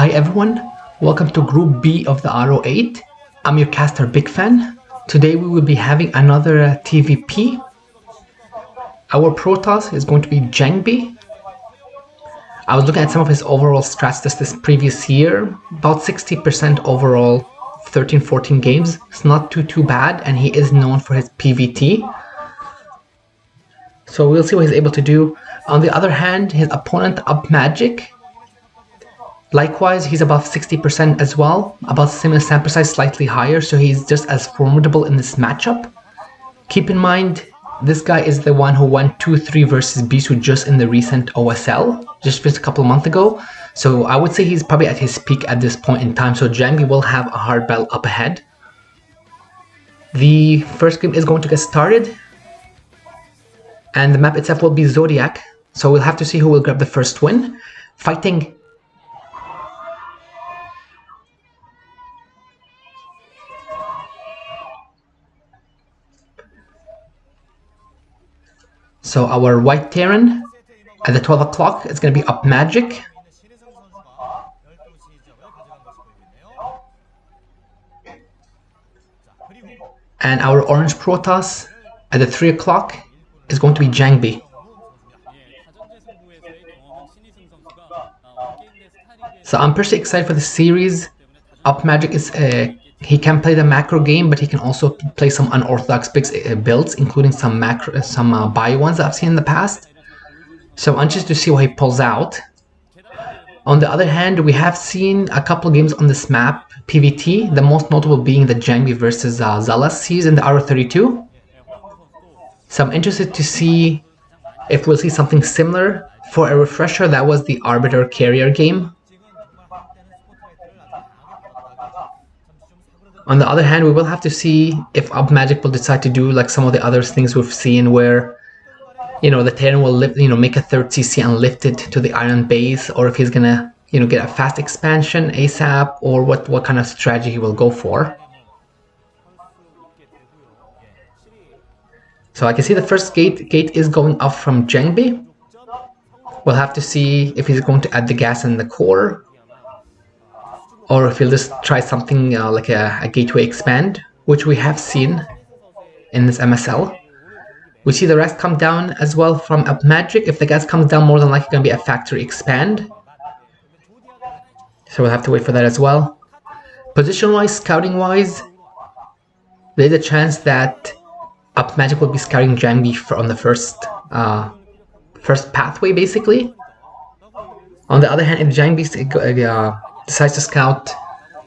Hi everyone, welcome to Group B of the Ro8. I'm your caster Big Fan. Today we will be having another TVP. Our Protoss is going to be Jangbi. I was looking at some of his overall stats this previous year, about 60% overall, 13-14 games. It's not too bad, and he is known for his PvT. So we'll see what he's able to do. On the other hand, his opponent UpMagic, likewise, he's above 60% as well, about similar sample size, slightly higher, so he's just as formidable in this matchup. Keep in mind, this guy is the one who won 2-3 versus Bisu just in the recent OSL, just a couple of months ago. So I would say he's probably at his peak at this point in time, so Jangbi will have a hard battle up ahead. The first game is going to get started, and the map itself will be Zodiac, so we'll have to see who will grab the first win. Fighting So our White Terran at the 12 o'clock is going to be UpMagic. And our Orange Protoss at the 3 o'clock is going to be Jangbi. So I'm personally excited for the series. UpMagic is he can play the macro game, but he can also play some unorthodox builds, including some bio ones that I've seen in the past. So I'm anxious to see what he pulls out. On the other hand, we have seen a couple games on this map, PvT, the most notable being the Jangbi versus Zealous series in the Ro32. So I'm interested to see if we'll see something similar. For a refresher, that was the Arbiter Carrier game. On the other hand, we will have to see if UpMagic will decide to do like some of the other things we've seen where, you know, the Terran will lift, make a third CC and lift it to the Iron Base, or if he's gonna, get a fast expansion ASAP, or what kind of strategy he will go for. So I can see the first gate is going up from Jangbi. We'll have to see if he's going to add the gas in the core, or if he'll just try something like a gateway expand, which we have seen in this MSL. We see the rest come down as well from UpMagic. If the gas comes down, more than likely going to be a factory expand. So we'll have to wait for that as well. Position-wise, scouting-wise, there's a chance that UpMagic will be scouting Jangbi on the first pathway, basically. On the other hand, if Jangbi decides to scout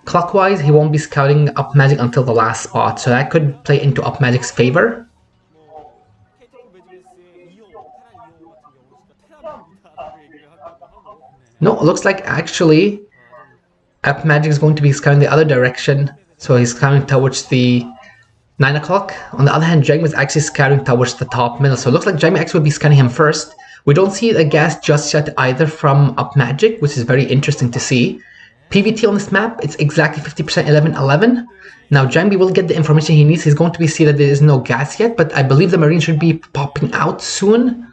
clockwise, he won't be scouting UpMagic until the last spot, so that could play into UpMagic's favor. No, it looks like actually UpMagic is going to be scouting the other direction, so he's scouting towards the 9 o'clock. On the other hand, Jangbi is actually scouting towards the top middle, so it looks like Jangbi actually will be scanning him first. We don't see the gas just yet either from UpMagic, which is very interesting to see. PvT on this map, it's exactly 50% 11-11. Now Jangbi will get the information he needs. He's going to see that there is no gas yet, but I believe the Marine should be popping out soon.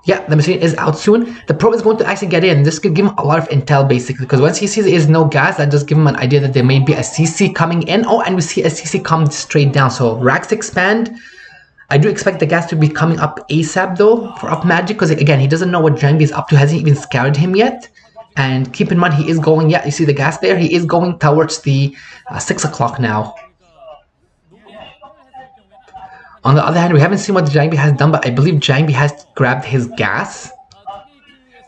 Yeah, the Marine is out soon. The Pro is going to actually get in. This could give him a lot of intel, basically, because once he sees there is no gas, that does give him an idea that there may be a CC coming in. Oh, and we see a CC come straight down. So racks expand. I do expect the gas to be coming up ASAP, though, for UpMagic, because, again, he doesn't know what Jangbi is up to. Hasn't even scouted him yet. And keep in mind, he is going, yeah, you see the gas there? He is going towards the 6 o'clock now. On the other hand, we haven't seen what Jangbi has done, but I believe Jangbi has grabbed his gas.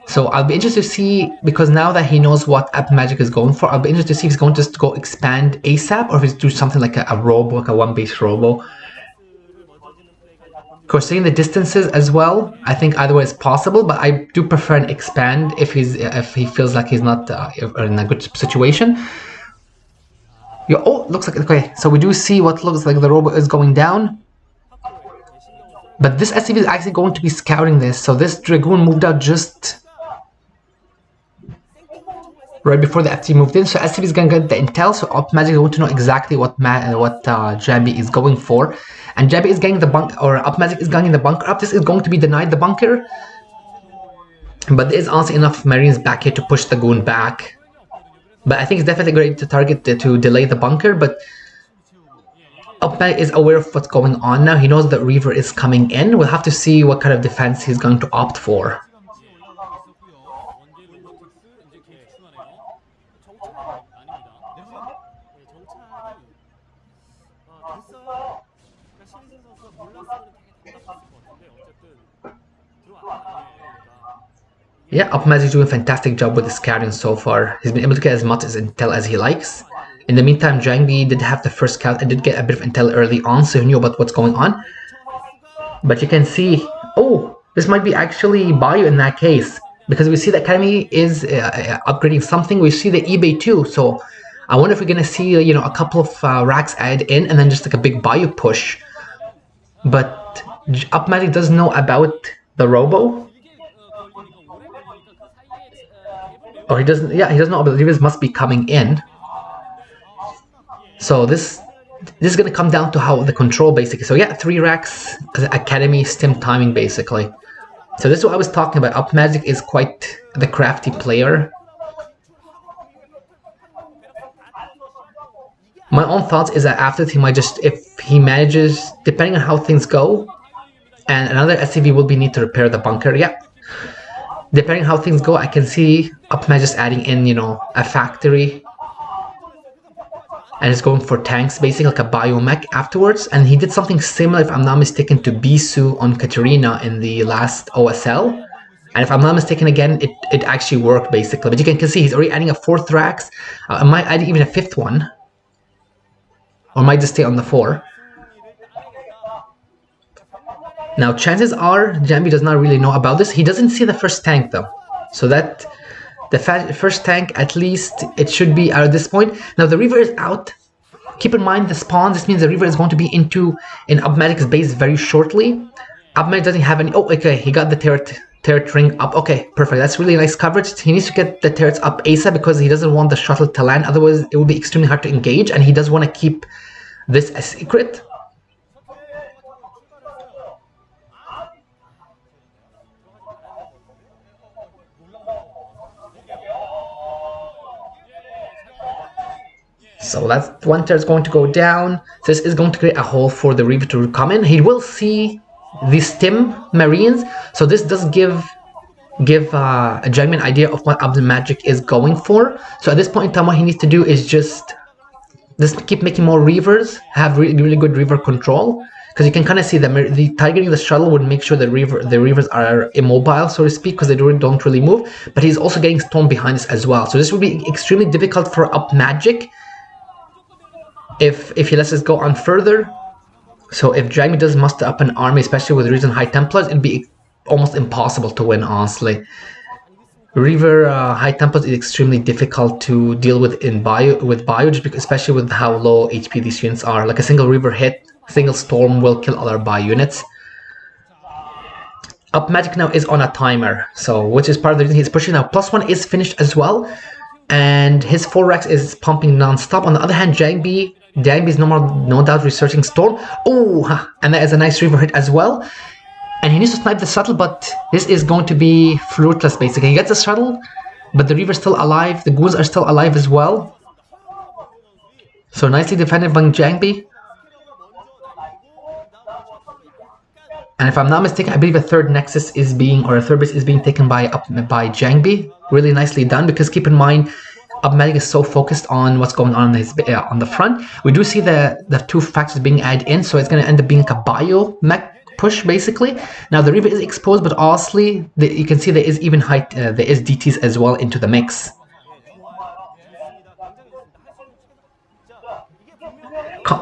So I'll be interested to see, because now that he knows what UpMagic is going for, I'll be interested to see if he's going to just go expand ASAP, or if he's do something like a robo, like a one-base robo. Of course, seeing the distances as well, I think either way is possible, but I do prefer an expand if he feels like he's not in a good situation. Oh, looks like, okay, so we do see what looks like the robo is going down. But this SCV is actually going to be scouting this, so this Dragoon moved out just right before the FT moved in, so SCV is going to get the intel, so UpMagic is going to know exactly what Jangbi is going for. And Jangbi is getting the bunker, or UpMagic is getting the bunker up. This is going to be denied the bunker. But there is also enough Marines back here to push the Goon back. But I think it's definitely great to target to delay the bunker, but UpMagic is aware of what's going on now. He knows that Reaver is coming in. We'll have to see what kind of defense he's going to opt for. Yeah, UpMagic is doing a fantastic job with the scouting so far. He's been able to get as much as intel as he likes. In the meantime, Jangbi did have the first scout and did get a bit of intel early on, so he knew about what's going on. But you can see, oh, this might be actually Bio in that case, because we see the Academy is upgrading something. We see the eBay too, so I wonder if we're gonna see a couple of racks added in and then just like a big Bio push. But UpMagic does know about the Robo. Oh, he doesn't. Yeah, he doesn't know. But Reavers must be coming in. So this is gonna come down to how the control basically. So yeah, 3 racks, Academy, stim timing basically. So this is what I was talking about. UpMagic is quite the crafty player. My own thoughts is that after he might just, if he manages, depending on how things go, and another SCV will be need to repair the bunker. Yeah. Depending on how things go, I can see UpMagic just adding in, a factory. And it's going for tanks, basically like a biomech afterwards. And he did something similar, if I'm not mistaken, to Bisu on Katarina in the last OSL. And if I'm not mistaken, again, it actually worked, basically. But you can see he's already adding a 4th racks. I might add even a 5th one. Or might just stay on the 4. Now, chances are, Jangbi does not really know about this. He doesn't see the first tank, though. So that, the first tank, at least, it should be out at this point. Now, the Reaver is out. Keep in mind the spawns. This means the Reaver is going to be in UpMagic's base very shortly. UpMagic doesn't have any... Oh, okay, he got the turret ring up. Okay, perfect. That's really nice coverage. He needs to get the turrets up ASAP because he doesn't want the shuttle to land. Otherwise, it will be extremely hard to engage. And he does want to keep this a secret. So that one turret is going to go down. So this is going to create a hole for the Reaver to come in. He will see the stim marines. So this does give Jangbi an idea of what UpMagic is going for. So at this point in time, what he needs to do is just keep making more Reavers, have really good Reaver control. Because you can kind of see the targeting the shuttle would make sure the Reavers are immobile, so to speak, because they don't really move. But he's also getting stormed behind this as well. So this will be extremely difficult for UpMagic if he lets us go on further. So if Jangbi does muster up an army, especially with Reason High Templars, it'd be almost impossible to win, honestly. Reaver High Templars is extremely difficult to deal with Bio, just because, especially with how low HP these units are. Like a single Reaver hit, single storm will kill other Bio units. UpMagic now is on a timer, so which is part of the reason he's pushing now. +1 is finished as well, and his 4 racks is pumping non-stop. On the other hand, Jangbi is no doubt researching storm. Oh, and that is a nice Reaver hit as well. And he needs to snipe the shuttle, but this is going to be fruitless, basically. He gets the shuttle, but the Reaver's still alive. The goons are still alive as well. So nicely defended by Jangbi. And if I'm not mistaken, I believe a third nexus is being, or a third base is being taken by Jangbi. Really nicely done, because keep in mind, UpMagic is so focused on what's going on on the front. We do see the 2 factors being added in, so it's going to end up being like a bio mech push, basically. Now the Reaver is exposed, but honestly, you can see there is even there is DTs as well into the mix.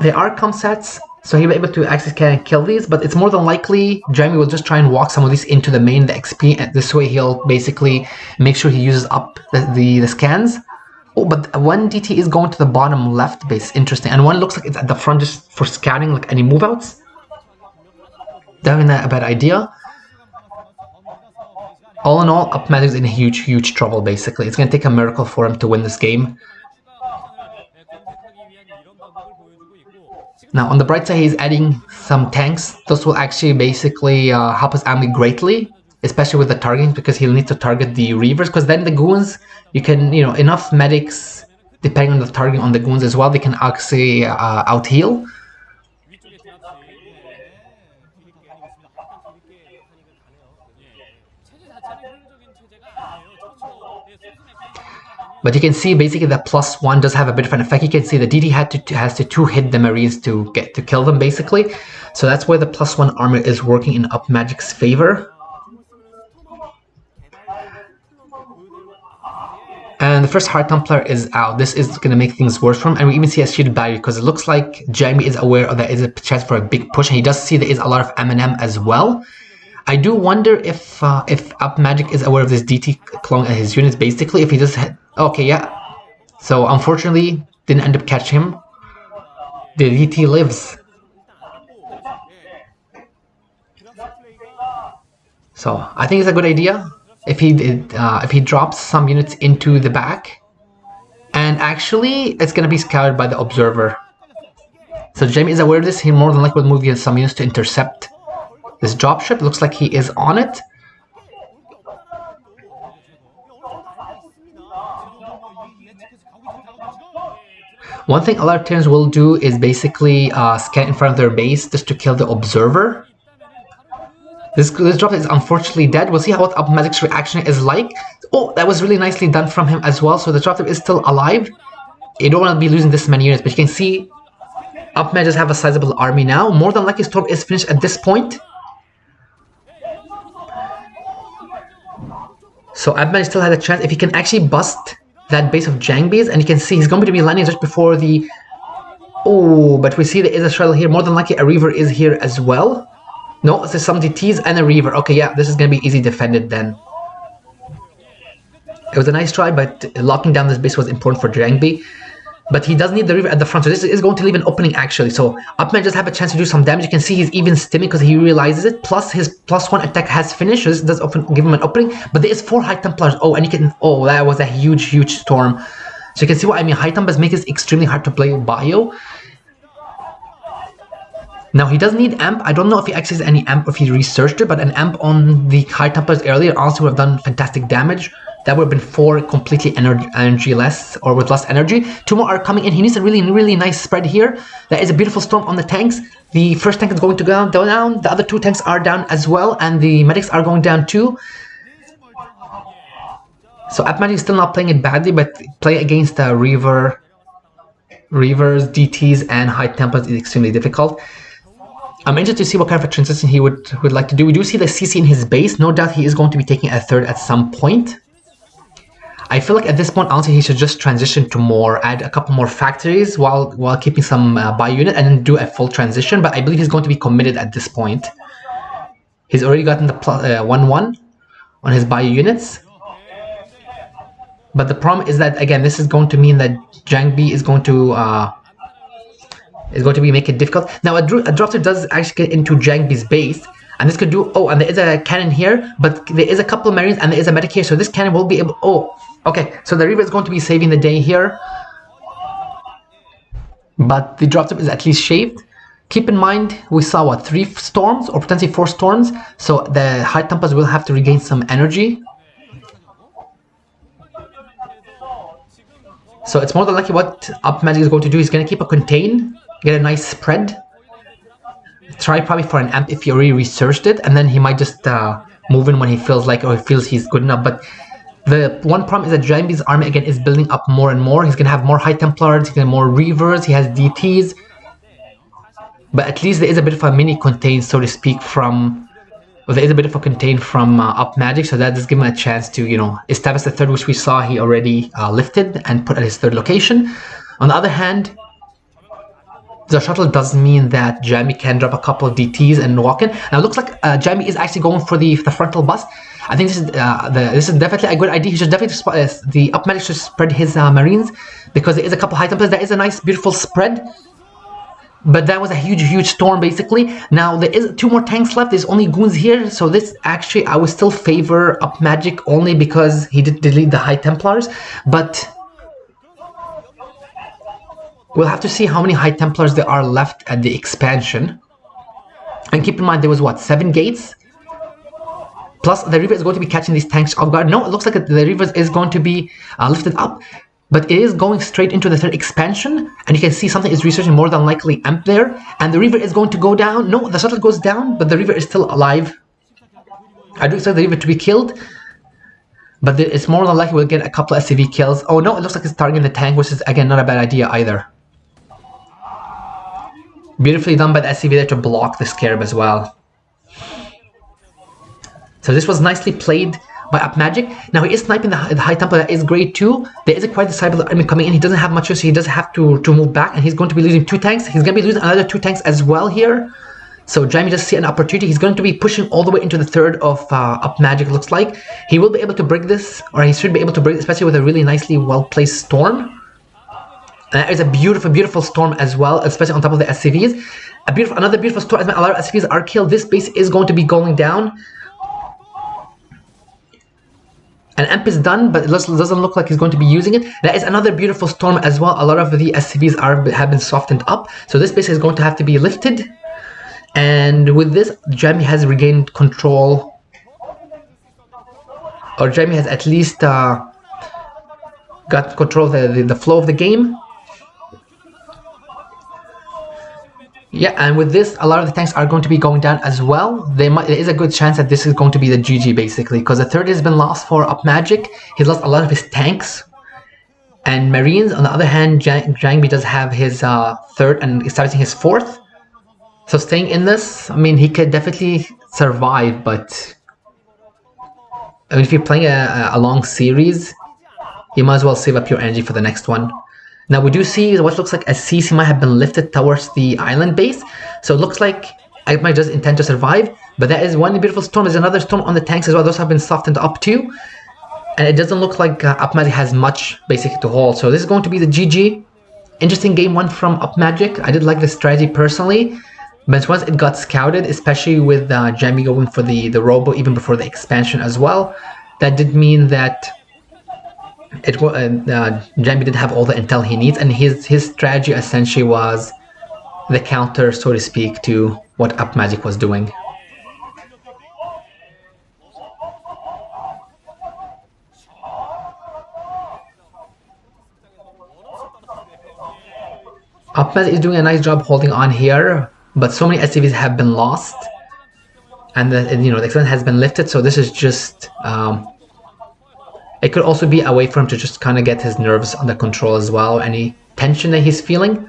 There are comsats, so he'll be able to actually kill these, but it's more than likely Jangbi will just try and walk some of these into the main, the XP, and this way he'll basically make sure he uses up the scans. Oh, but one DT is going to the bottom left base, interesting, and one looks like it's at the front just for scouting, like any move outs. Definitely not a bad idea. All in all, UpMagic is in huge trouble, basically. It's going to take a miracle for him to win this game. Now, on the bright side, he's adding some tanks. Those will actually basically help his army greatly, especially with the targeting, because he'll need to target the Reavers, because then the goons, you can, enough medics depending on the targeting on the goons as well, they can actually out heal. But you can see basically that +1 does have a bit of an effect. You can see the DD has to 2-hit the Marines to get to kill them basically. So that's where the +1 armor is working in UpMagic's favor. And the first High Templar is out. This is going to make things worse for him. And we even see a shielded barrier because it looks like Jangbi is aware that there is a chance for a big push. And he does see there is a lot of M&M as well. I do wonder if UpMagic is aware of this DT clone at his units basically. If he just had... Okay, yeah. So unfortunately, didn't end up catching him. The DT lives. So I think it's a good idea if he drops some units into the back. And actually, it's gonna be scouted by the observer. So Jamie is aware of this. He more than likely will move some units to intercept this dropship. Looks like he is on it. One thing a lot of Terrans will do is basically scan in front of their base just to kill the observer. This drop is unfortunately dead. We'll see how what UpMagic's reaction is like. Oh, that was really nicely done from him as well. So the drop is still alive. You don't want to be losing this many units, but you can see UpMagic does have a sizable army now. More than likely, Storm is finished at this point. So UpMagic still has a chance if he can actually bust that base of Jangbi's, and you can see he's going to be landing just before the... Oh, but we see there is a shuttle here. More than likely a Reaver is here as well. No, there's some DTs and a Reaver. Okay, yeah, this is going to be easy defended then. It was a nice try, but locking down this base was important for Jangbi. But he does need the Reaver at the front, so this is going to leave an opening actually. So UpMagic does have a chance to do some damage. You can see he's even stimming because he realizes it. Plus his +1 attack has finished, so this does give him an opening. But there is 4 High Templars. Oh, and you can... Oh, that was a huge storm. So you can see what I mean. High Templars make it extremely hard to play bio. Now he does need amp. I don't know if he actually has any amp or if he researched it, but an amp on the High Templars earlier honestly would have done fantastic damage. That would have been 4 completely energy less, or with less energy. 2 more are coming in. He needs a really nice spread here. There is a beautiful storm on the tanks. The first tank is going to go down. The other 2 tanks are down as well, and the medics are going down too. So UpMagic is still not playing it badly, but playing against Reavers, DTs, and High Templars is extremely difficult. I'm interested to see what kind of a transition he would like to do. We do see the CC in his base. No doubt he is going to be taking a third at some point. I feel like at this point, honestly, he should just transition to more, add a couple more factories while keeping some buy unit and then do a full transition. But I believe he's going to be committed at this point. He's already gotten the +1/1 on his buy units. But the problem is that, again, this is going to mean that Jangbi is going to make it difficult. Now, a dropship does actually get into Jangbi's base. And this could do... Oh, and there is a cannon here, but there is a couple of Marines and there is a medic here, so this cannon will be able... Oh, okay, so the Reaver is going to be saving the day here. But the dropship is at least shaved. Keep in mind, we saw, what, 3 storms or potentially 4 storms, so the High Templars will have to regain some energy. So it's more than likely what UpMagic is going to do. He's going to keep a contain, get a nice spread. Try probably for an amp if he already researched it, and then he might just move in when he feels like, or he feels he's good enough. But the one problem is that Jangbi's army again is building up more and more. He's gonna have more High Templars, he's gonna have more Reavers, he has DTs. But at least there is a bit of a mini contain, so to speak, from... Well, there is a bit of a contain from UpMagic, so that does give him a chance to, you know, establish the third, which we saw he already lifted and put at his 3rd location. On the other hand, the shuttle does mean that Jangbi can drop a couple of DTs and walk in. Now it looks like Jangbi is actually going for the frontal bust. I think this is definitely a good idea. He should definitely the UpMagic should spread his Marines, because there is a couple High Templars. There is a nice beautiful spread, but that was a huge storm basically. Now there is 2 more tanks left. There's only goons here, so this actually I would still favor UpMagic only because he did delete the High Templars, but we'll have to see how many High Templars there are left at the expansion. And keep in mind, there was, what, 7 gates? Plus, the Reaver is going to be catching these tanks off guard. No, it looks like the Reaver is going to be lifted up. but it is going straight into the third expansion, and you can see something is researching, more than likely Amp there, and the Reaver is going to go down. No, the shuttle goes down, but the Reaver is still alive. I do expect the Reaver to be killed, but it's more than likely we'll get a couple of SCV kills. Oh no, it looks like it's targeting the tank, which is again not a bad idea either. Beautifully done by the SCV there to block the Scarab as well. So this was nicely played by UpMagic. Now he is sniping the high tempo, that is great too. There is quite a sizable army coming in. He doesn't have much, so he does have to move back, and he's going to be losing 2 tanks. He's going to be losing another 2 tanks as well here. So Jangbi does see an opportunity. He's going to be pushing all the way into the third of UpMagic, looks like. He will be able to break this, or he should be able to break it, especially with a really nicely well-placed storm. And that is a beautiful, beautiful storm as well, especially on top of the SCVs. Another beautiful storm, as a lot of SCVs are killed. This base is going to be going down. And Amp is done, but it doesn't look like he's going to be using it. That is another beautiful storm as well. A lot of the SCVs have been softened up. So this base is going to have to be lifted. And with this, Jangbi has regained control. Or Jangbi has at least got control of the flow of the game. Yeah, and with this, a lot of the tanks are going to be going down as well. There is a good chance that this is going to be the GG basically, because the third has been lost for UpMagic. He's lost a lot of his tanks and Marines. On the other hand, Jangbi does have his third and establishing his fourth. So staying in this, I mean, he could definitely survive, but I mean, if you're playing a long series, you might as well save up your energy for the next one. Now we do see what looks like a CC might have been lifted towards the island base. So it looks like I might just intend to survive. But that is one beautiful storm. There's another storm on the tanks as well. Those have been softened up too. And it doesn't look like UpMagic has much basically to hold. So this is going to be the GG. Interesting game one from UpMagic. I did like the strategy personally. But once it got scouted, especially with Jangbi going for the robo even before the expansion as well, that did mean that Jangbi did have all the intel he needs, and his strategy essentially was the counter, so to speak, to what UpMagic was doing. UpMagic is doing a nice job holding on here, but so many SCVs have been lost, and the extent has been lifted. So this is just it could also be a way for him to just kind of get his nerves under control as well, any tension that he's feeling.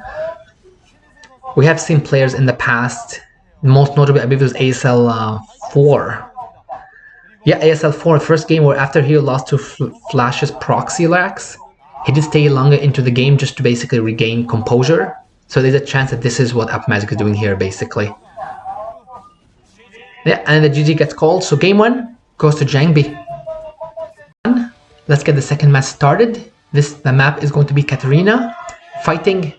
We have seen players in the past, most notably I believe it was ASL 4. Yeah, ASL 4, first game where after he lost to Flash's proxy lax, he did stay longer into the game just to basically regain composure. So there's a chance that this is what UpMagic is doing here basically. Yeah, and the GG gets called, so game 1 goes to Jangbi. Let's get the second match started. The map is going to be Katarina fighting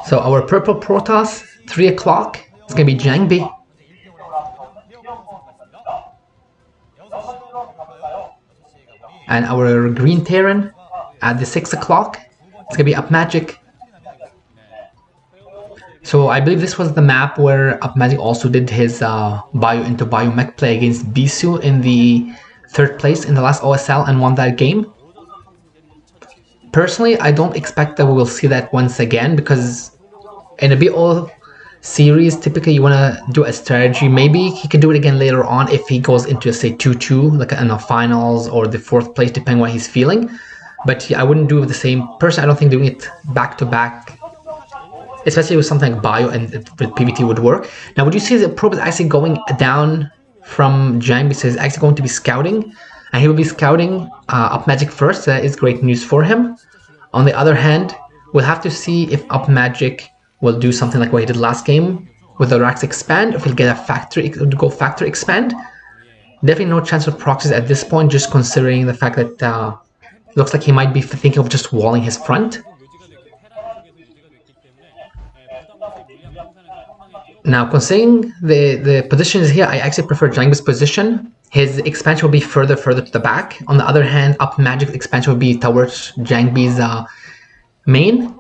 so our purple Protoss, 3 o'clock, it's gonna be Jangbi. And our green Terran at the 6 o'clock, it's gonna be UpMagic. So I believe this was the map where UpMagic also did his bio into biomech play against Bisu in the 3rd place in the last OSL and won that game. Personally, I don't expect that we will see that once again, because in a BO series, typically you want to do a strategy. Maybe he can do it again later on if he goes into, say, 2-2, like in the finals or the 4th place, depending on what he's feeling. But I wouldn't do the same. Personally, I don't think doing it back-to-back, especially with something like bio and with PvT, would work. Now, would you see the probe is actually going down from Jangbi, so he's actually going to be scouting, and he will be scouting UpMagic first. That is great news for him. On the other hand, we'll have to see if UpMagic will do something like what he did last game with the Rax expand, if he'll get a factory expand. Definitely no chance of proxies at this point, just considering the fact that looks like he might be thinking of just walling his front. Now, considering the positions here, I actually prefer Jangbi's position. His expansion will be further to the back. On the other hand, UpMagic's expansion will be towards Jangbi's main.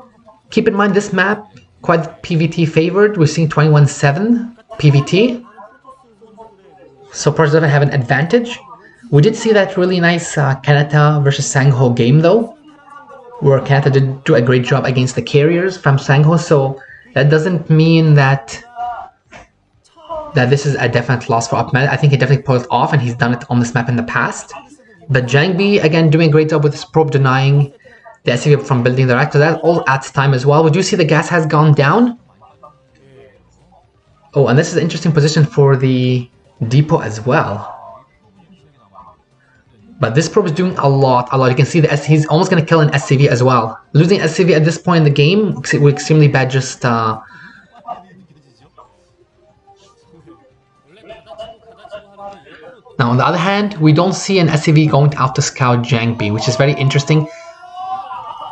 Keep in mind, this map quite PVT favored. We're seeing 21-7 PVT. So Pars doesn't have an advantage. We did see that really nice Kanata versus Sangho game though, where Kanata did do a great job against the carriers from Sangho, so that doesn't mean that this is a definite loss for UpMagic. I think he definitely pulled it off, and he's done it on this map in the past. But Jangbi, again, doing a great job with his probe, denying the SCV from building the rack, so that all adds time as well. We do see the gas has gone down. Oh, and this is an interesting position for the depot as well. But this probe is doing a lot. You can see that he's almost going to kill an SCV as well. Losing SCV at this point in the game was extremely bad. Just now, on the other hand, we don't see an SCV going out to scout Jangbi, which is very interesting.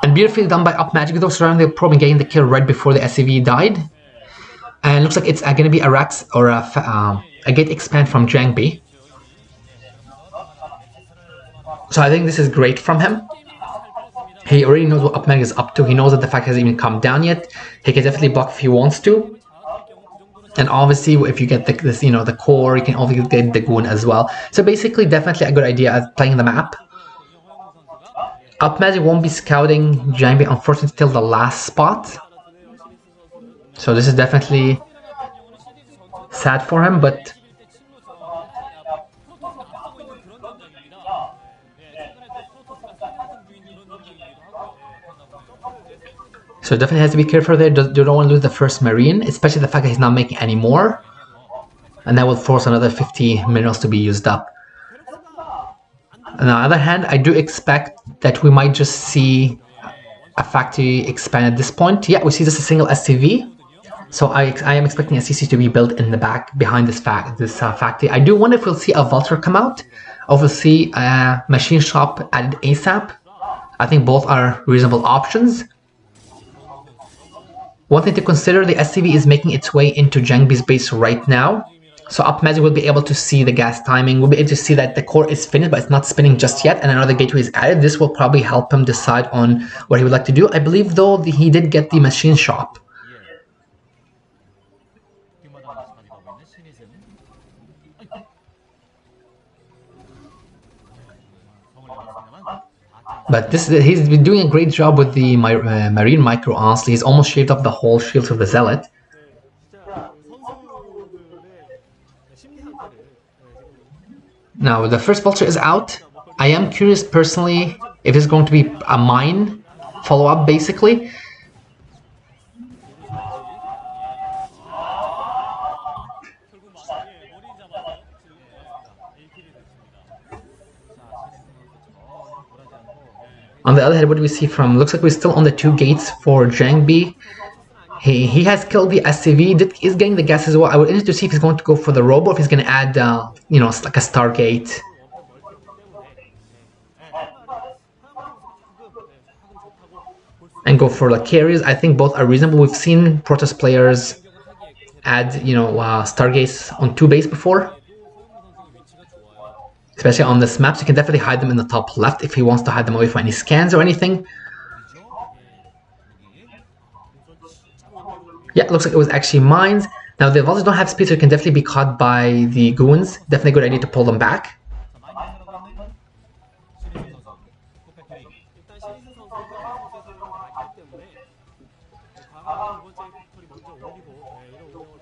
And beautifully done by UpMagic, though, surrounding the probe and getting the kill right before the SCV died. And it looks like it's going to be a Rax or a gate expand from Jangbi. So I think this is great from him. He already knows what UpMagic is up to. He knows that the fact hasn't even come down yet. He can definitely block if he wants to. And obviously, if you get the core, you can also get the goon as well. So basically, definitely a good idea at playing the map. UpMagic won't be scouting Jangbi, unfortunately, till the last spot. So this is definitely sad for him, but so definitely has to be careful there. You don't want to lose the first Marine, especially the fact that he's not making any more. And that will force another 50 minerals to be used up. On the other hand, I do expect that we might just see a factory expand at this point. Yeah, we see just a single SCV. So I am expecting a CC to be built in the back behind this factory. I do wonder if we'll see a Vulture come out, or we'll see a machine shop added ASAP. I think both are reasonable options. One thing to consider, the SCV is making its way into Jangbi's base right now. So UpMagic will be able to see the gas timing. We'll be able to see that the core is finished, but it's not spinning just yet, and another gateway is added. This will probably help him decide on what he would like to do. I believe, though, he did get the machine shop. But he's been doing a great job with the Marine Micro, honestly. He's almost shaved off the whole shield of the Zealot. Now, the first Vulture is out. I am curious, personally, if it's going to be a mine follow-up, basically. On the other hand, what do we see from? Looks like we're still on the 2 gates for Jangbi. He has killed the SCV. He's getting the gas as well. I would interested to see if he's going to go for the Robo, if he's going to add, like a Stargate. And go for the carriers. I think both are reasonable. We've seen Protoss players add, Stargates on 2 base before. Especially on this map, so you can definitely hide them in the top left if he wants to hide them away from any scans or anything. Yeah, it looks like it was actually mines. Now the Vultures don't have speed, so it can definitely be caught by the goons. Definitely a good idea to pull them back.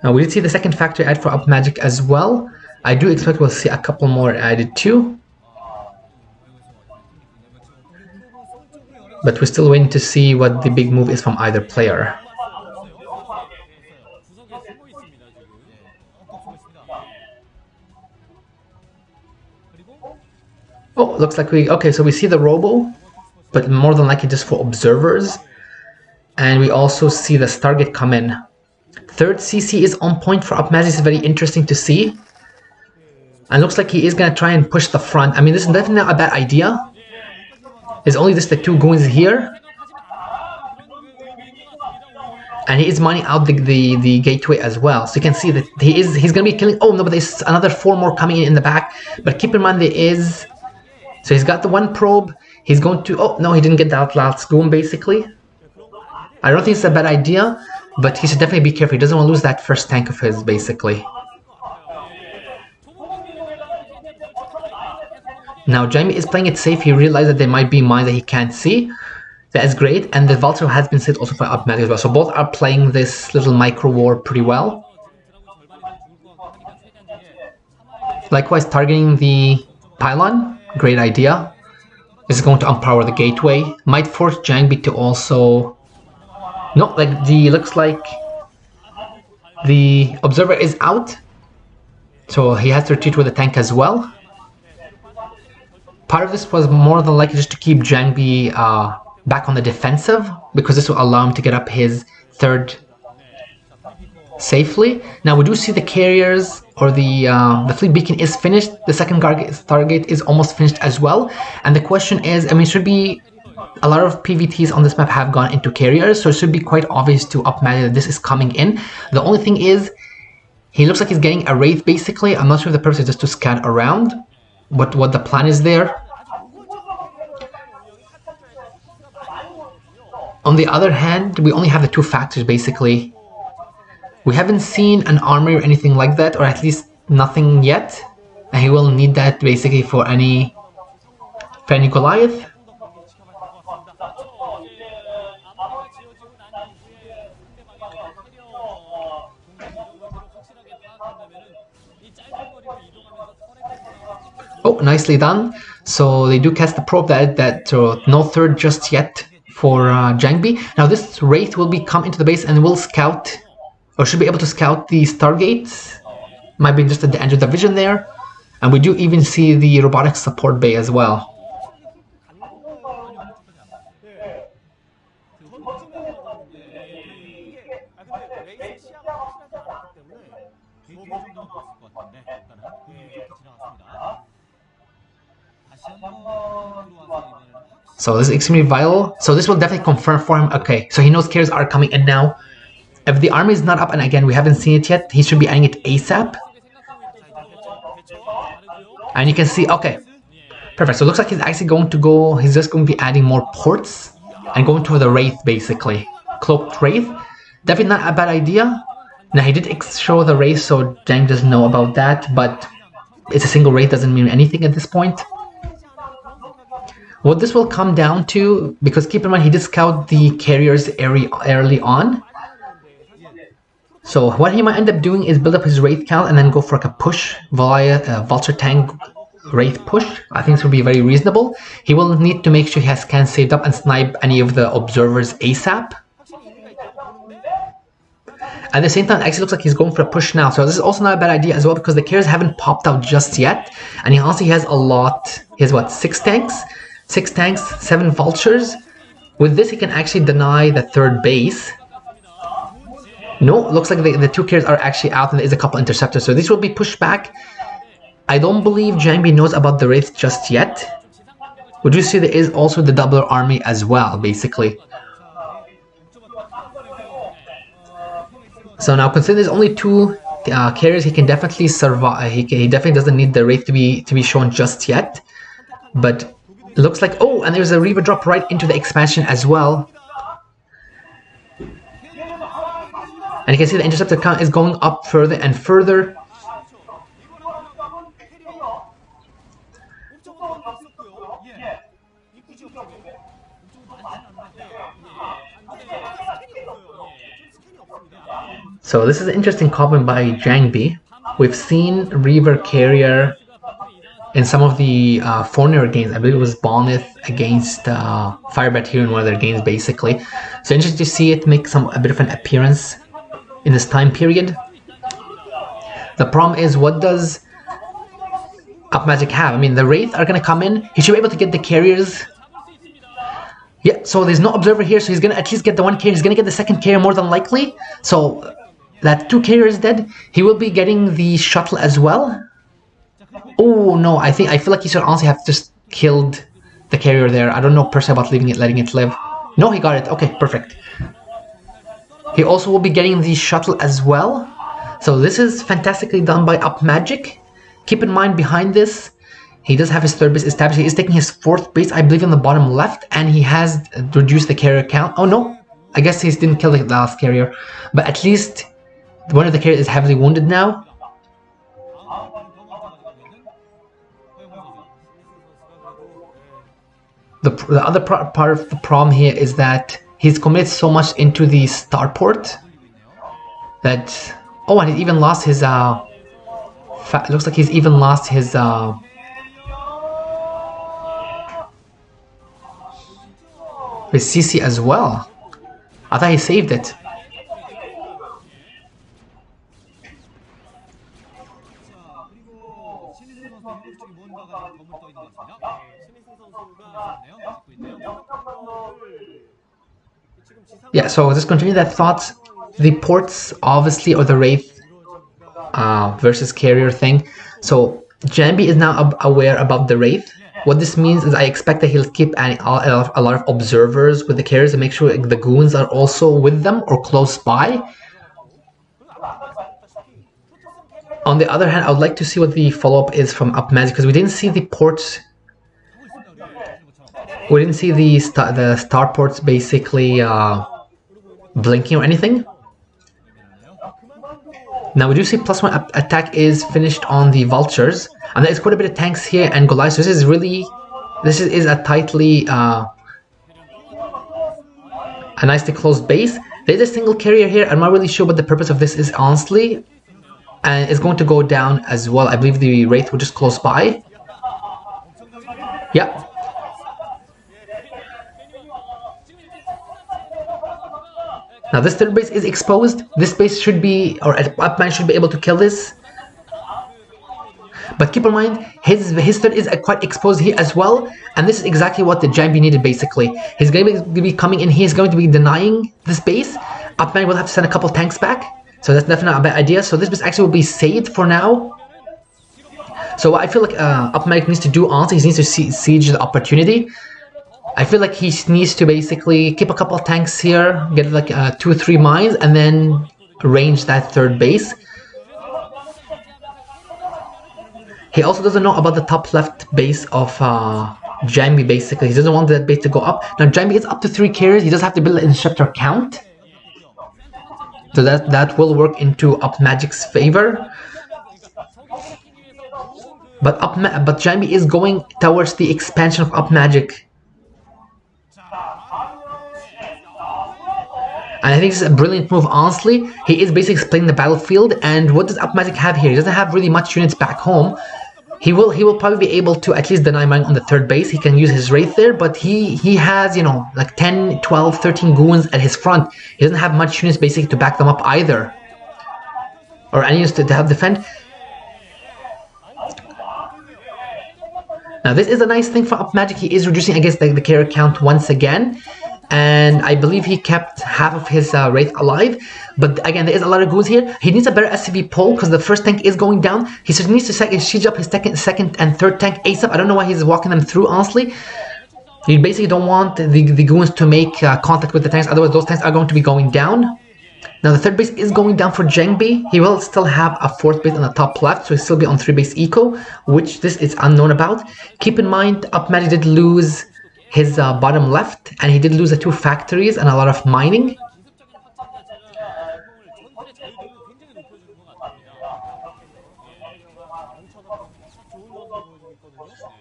Now we did see the second factory add for UpMagic as well. I do expect we'll see a couple more added too. But we're still waiting to see what the big move is from either player. Oh, looks like okay, so we see the Robo, but more than likely just for observers. And we also see the Stargate come in. Third CC is on point for UpMagic. It's very interesting to see. And looks like he is going to try and push the front. I mean, this is definitely not a bad idea. There's only just the 2 goons here. And he is mining out the gateway as well. So you can see that he's going to be killing... Oh, no, but there's another 4 more coming in the back. But keep in mind there is... So he's got the 1 probe. He's going to... Oh, no, he didn't get that last goon, basically. I don't think it's a bad idea. but he should definitely be careful. He doesn't want to lose that first tank of his, basically. Now Jangbi is playing it safe. He realized that there might be mines that he can't see. That is great, and the Vulture has been set also for UpMagic as well. So both are playing this little micro war pretty well. Likewise, targeting the pylon, great idea. This is going to unpower the gateway. Might force Jangbi to also... No, like looks like the observer is out. So he has to retreat with the tank as well. Part of this was more than likely just to keep Jangbi back on the defensive, because this will allow him to get up his third safely. Now we do see the carriers, or the fleet beacon is finished. The second target is almost finished as well. And the question is, I mean, should be a lot of PVTs on this map have gone into carriers, so it should be quite obvious to UpMagic that this is coming in. The only thing is, he looks like he's getting a Wraith basically. I'm not sure if the purpose is just to scan around, what the plan is there. On the other hand, we only have the two factors basically. We haven't seen an army or anything like that, or at least nothing yet. And he will need that basically for any Goliath. Oh, nicely done. So they do cast the probe that no third just yet for Jangbi. Now this Wraith will come into the base and will scout, or should be able to scout the Stargates. Might be just at the end of the vision there. And we do even see the robotics support bay as well. So this is extremely vital. So this will definitely confirm for him. Okay, so he knows carriers are coming in now. If the army is not up, and again we haven't seen it yet, he should be adding it ASAP. And you can see, okay, perfect. So it looks like he's actually going to go, he's just going to be adding more ports and going to the Wraith basically. Cloaked Wraith. Definitely not a bad idea. Now he did show the Wraith, so Jang doesn't know about that, but it's a single Wraith, doesn't mean anything at this point. What this will come down to, because keep in mind he did scout the carriers early on. So what he might end up doing is build up his Wraith count and then go for like a push via Vulture tank Wraith push. I think this will be very reasonable. He will need to make sure he has scans saved up and snipe any of the observers ASAP. At the same time, it actually looks like he's going for a push now. So this is also not a bad idea as well, because the carriers haven't popped out just yet. And he also has a lot. He has what, 6 tanks? 6 tanks, 7 vultures. With this, he can actually deny the third base. No, looks like the 2 carriers are actually out, and there is a couple interceptors. So this will be pushed back. I don't believe Jangbi knows about the Wraith just yet. Would you see there is also the doubler army as well, basically. So now, considering there's only 2 carriers, he can definitely survive. He definitely doesn't need the Wraith to be shown just yet. But it looks like, oh, and there's a Reaver drop right into the expansion as well. And you can see the interceptor count is going up further and further. So this is an interesting comment by Jangbi. We've seen Reaver Carrier in some of the foreigner games. I believe it was Bonith against Firebat here in one of their games, basically. So interesting to see it make a bit of an appearance in this time period. The problem is, what does UpMagic have? I mean, the Wraith are going to come in. He should be able to get the carriers. Yeah, so there's no observer here, so he's going to at least get the 1 carrier. He's going to get the 2nd carrier more than likely. So that 2 carriers dead. He will be getting the shuttle as well. Oh no, I feel like he should honestly have just killed the carrier there. I don't know personally about letting it live. No, he got it. Okay, perfect. He also will be getting the shuttle as well. So this is fantastically done by UpMagic. Keep in mind, behind this, he does have his 3rd base established. He is taking his 4th base, I believe, in the bottom left, and he has reduced the carrier count. Oh no, I guess he didn't kill the last carrier, but at least one of the carriers is heavily wounded now. The other part of the problem here is that he's committed so much into the starport that, oh, and he even lost his looks like he's even lost his CC as well. I thought he saved it. Yeah, so just continue that thought. The ports, obviously, or the Wraith versus carrier thing. So Jangbi is now aware about the Wraith. What this means is I expect that he'll keep a lot of observers with the carriers and make sure the goons are also with them or close by. On the other hand, I would like to see what the follow-up is from UpMagic, because we didn't see the ports. We didn't see the starports basically blinking or anything. Now we do see +1 attack is finished on the vultures, and there is quite a bit of tanks here and Goliath. So this is a tightly a nicely closed base. There's a single carrier here. I'm not really sure what the purpose of this is, honestly, and it's going to go down as well. I believe the Wraith will just close by. Yeah. Now this third base is exposed. This base should be, or UpMagic should be able to kill this. But keep in mind, his third is quite exposed here as well, and this is exactly what the Jangbi needed basically. He's going to be coming in, he's going to be denying this base. UpMagic will have to send a couple tanks back, so that's definitely not a bad idea. So this base actually will be saved for now. So what I feel like UpMagic needs to do, honestly, he needs to siege the opportunity. I feel like he needs to basically keep a couple of tanks here, get like 2 or 3 mines, and then range that third base. He also doesn't know about the top left base of Jangbi, basically. He doesn't want that base to go up. Now Jangbi is up to 3 carriers, he does have to build an instructor count. So that will work into UpMagic's favor. But Jangbi is going towards the expansion of UpMagic. And I think this is a brilliant move, honestly. He is basically explaining the battlefield, and what does UpMagic have here? He doesn't have really much units back home. He will probably be able to at least deny mine on the third base. He can use his Wraith there, but he has, you know, like 10, 12, 13 goons at his front. He doesn't have much units basically to back them up either. Or any units to help defend. Now this is a nice thing for UpMagic. He is reducing against the carrier count once again. And I believe he kept half of his Wraith alive. But again, there is a lot of goons here. He needs a better SCV pull because the first tank is going down. He certainly needs to siege up his second and third tank ASAP. I don't know why he's walking them through, honestly. You basically don't want the goons to make contact with the tanks, otherwise those tanks are going to be going down. Now the third base is going down for Jangbi. He will still have a fourth base on the top left, so he'll still be on 3 base eco, which this is unknown about. Keep in mind, UpMagic did lose his bottom left, and he did lose the 2 factories and a lot of mining.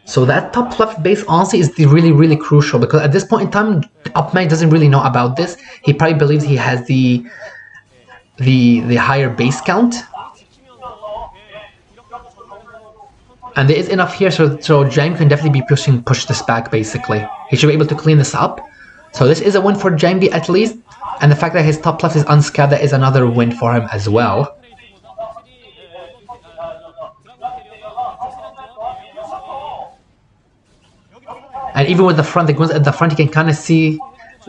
So that top left base honestly is really crucial, because at this point in time UpMagic doesn't really know about this. He probably believes he has the higher base count. And there is enough here, so Jangbi can definitely be push this back basically. He should be able to clean this up. So this is a win for Jangbi at least. And the fact that his top left is unscathed, that is another win for him as well. And even with the front, the goons at the front, you can kind of see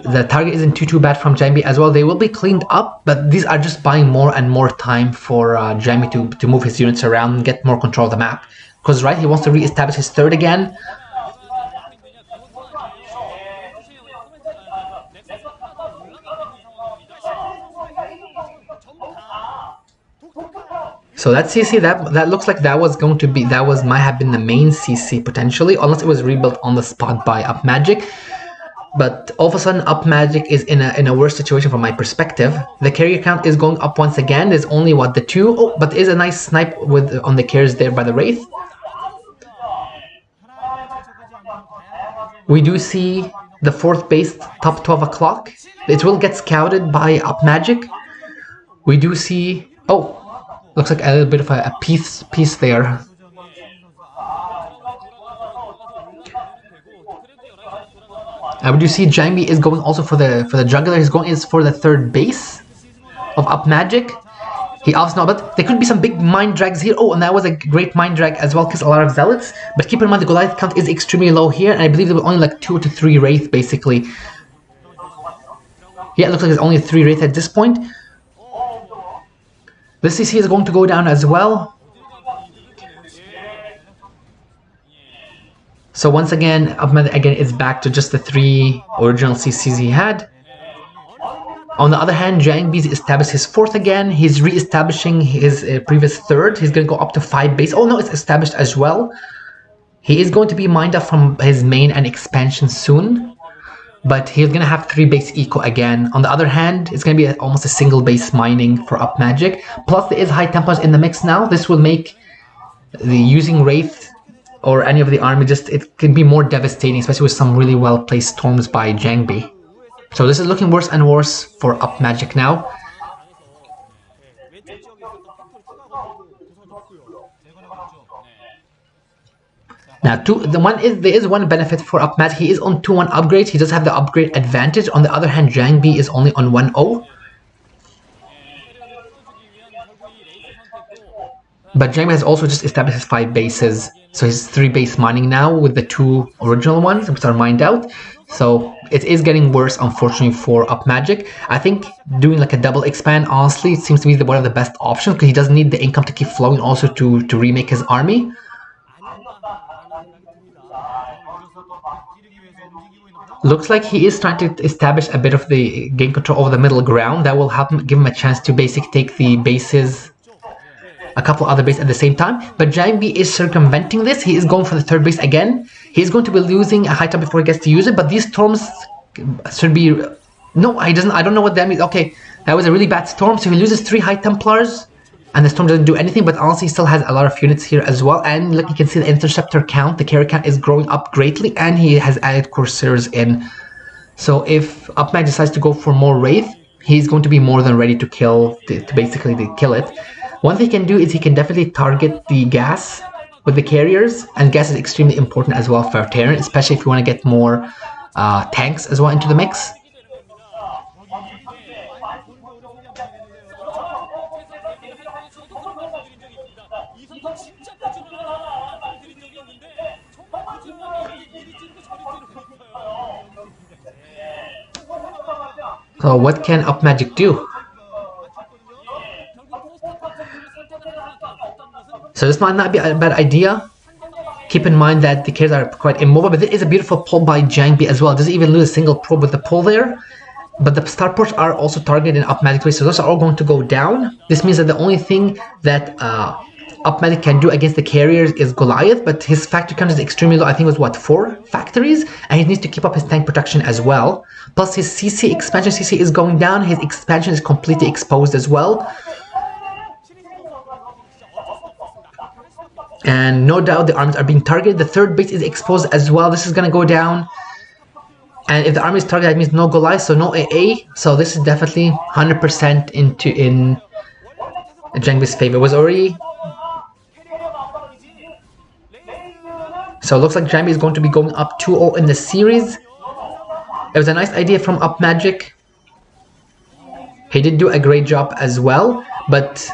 the target isn't too bad from Jangbi as well. They will be cleaned up, but these are just buying more and more time for Jangbi to move his units around and get more control of the map. Because right, he wants to re-establish his third again. So that CC, that looks like that might have been the main CC potentially, unless it was rebuilt on the spot by UpMagic. But all of a sudden, UpMagic is in a worse situation from my perspective. The carrier count is going up once again. There's only the 2. Oh, but is a nice snipe on the carriers there by the Wraith. We do see the 4th base top 12 o'clock. It will get scouted by UpMagic. We do see, oh, looks like a little bit of a piece there. We do see Jangbi is going also for the juggler. He's going for the 3rd base of UpMagic. He also know, but there could be some big mind drags here. Oh, and that was a great mind drag as well, because a lot of zealots. But keep in mind the Goliath count is extremely low here, and I believe there were only like 2 to 3 Wraith basically. Yeah, it looks like there's only 3 Wraith at this point. The CC is going to go down as well. So once again, UpMagic again is back to just the 3 original CCs he had. On the other hand, Jangbi established his 4th again. He's re-establishing his previous 3rd. He's going to go up to 5 base. Oh no, it's established as well. He is going to be mined up from his main and expansion soon. But he's going to have 3 base eco again. On the other hand, it's going to be almost a single base mining for UpMagic. Plus there is High Templars in the mix now. This will make the using Wraith or any of the army, it can be more devastating, especially with some really well placed storms by Jangbi. So this is looking worse and worse for UpMagic now. Now, there is one benefit for UpMagic. He is on 2-1 upgrades. He does have the upgrade advantage. On the other hand, Jangbi is only on 1-0. But Jangbi has also just established his 5 bases. So he's 3 base mining now with the 2 original ones, which are mined out. So it is getting worse, unfortunately, for UpMagic. I think doing like a double expand, honestly, it seems to be one of the best options, because he doesn't need the income to keep flowing also to remake his army. Looks like he is trying to establish a bit of the game control over the middle ground. That will help him, give him a chance to basically take the bases, a couple other bases at the same time. But Jangbi is circumventing this. He is going for the 3rd base again. He's going to be losing a high temp before he gets to use it, but these storms should be... No, he doesn't. I don't know what that means. Okay, that was a really bad storm. So he loses 3 High Templars, and the storm doesn't do anything, but honestly, he still has a lot of units here as well. And look, you can see the interceptor count, the carry count is growing up greatly, and he has added Corsairs in. So if UpMagic decides to go for more Wraith, he's going to be more than ready to kill, to basically kill it. One thing he can do is he can definitely target the gas with the carriers, and gas is extremely important as well for Terran, especially if you want to get more tanks as well into the mix. So what can UpMagic do? So this might not be a bad idea. Keep in mind that the carriers are quite immobile, but there is a beautiful pull by Jangbi as well. It doesn't even lose a single probe with the pull there. But the starports are also targeted in UpMagic way, so those are all going to go down. This means that the only thing that UpMagic can do against the carriers is Goliath, but his factory count is extremely low. I think it was what, 4 factories? And he needs to keep up his tank protection as well. Plus his CC, expansion CC is going down. His expansion is completely exposed as well. And no doubt the armies are being targeted. The 3rd base is exposed as well. This is going to go down. And if the army is targeted, that means no Goliath, so no AA. So this is definitely 100% in Jangbi's favor. It was already... So it looks like Jangbi is going to be going up 2-0 in the series. It was a nice idea from UpMagic. He did do a great job as well, but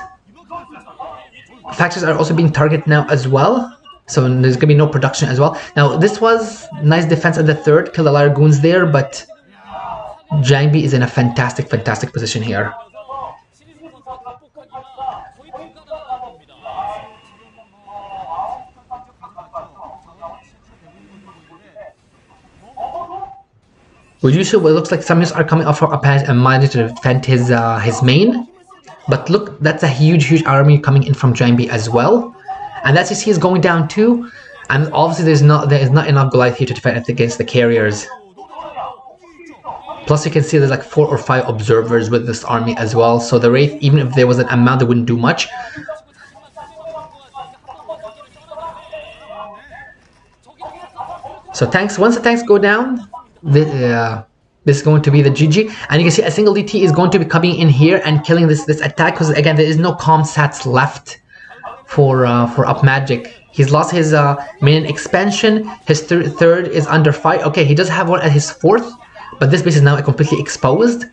factories are also being targeted now as well. So there's going to be no production as well. Now this was nice defense at the 3rd, killed a lot of goons there, but Jangbi is in a fantastic position here. Well, usually it looks like some units are coming up from UpMagic and managed to defend his main. But look, that's a huge army coming in from Jangbi as well. And that CC is going down too. And obviously there is not enough Goliath here to defend against the carriers. Plus you can see there's like 4 or 5 observers with this army as well, so the Ro8, even if there was an amount, they wouldn't do much. So tanks, once the tanks go down, this is going to be the GG, and you can see a single DT is going to be coming in here and killing this attack, because again there is no comm sats left for UpMagic. He's lost his main expansion, his third is under fire. Okay, he does have one at his 4th, but this base is now completely exposed.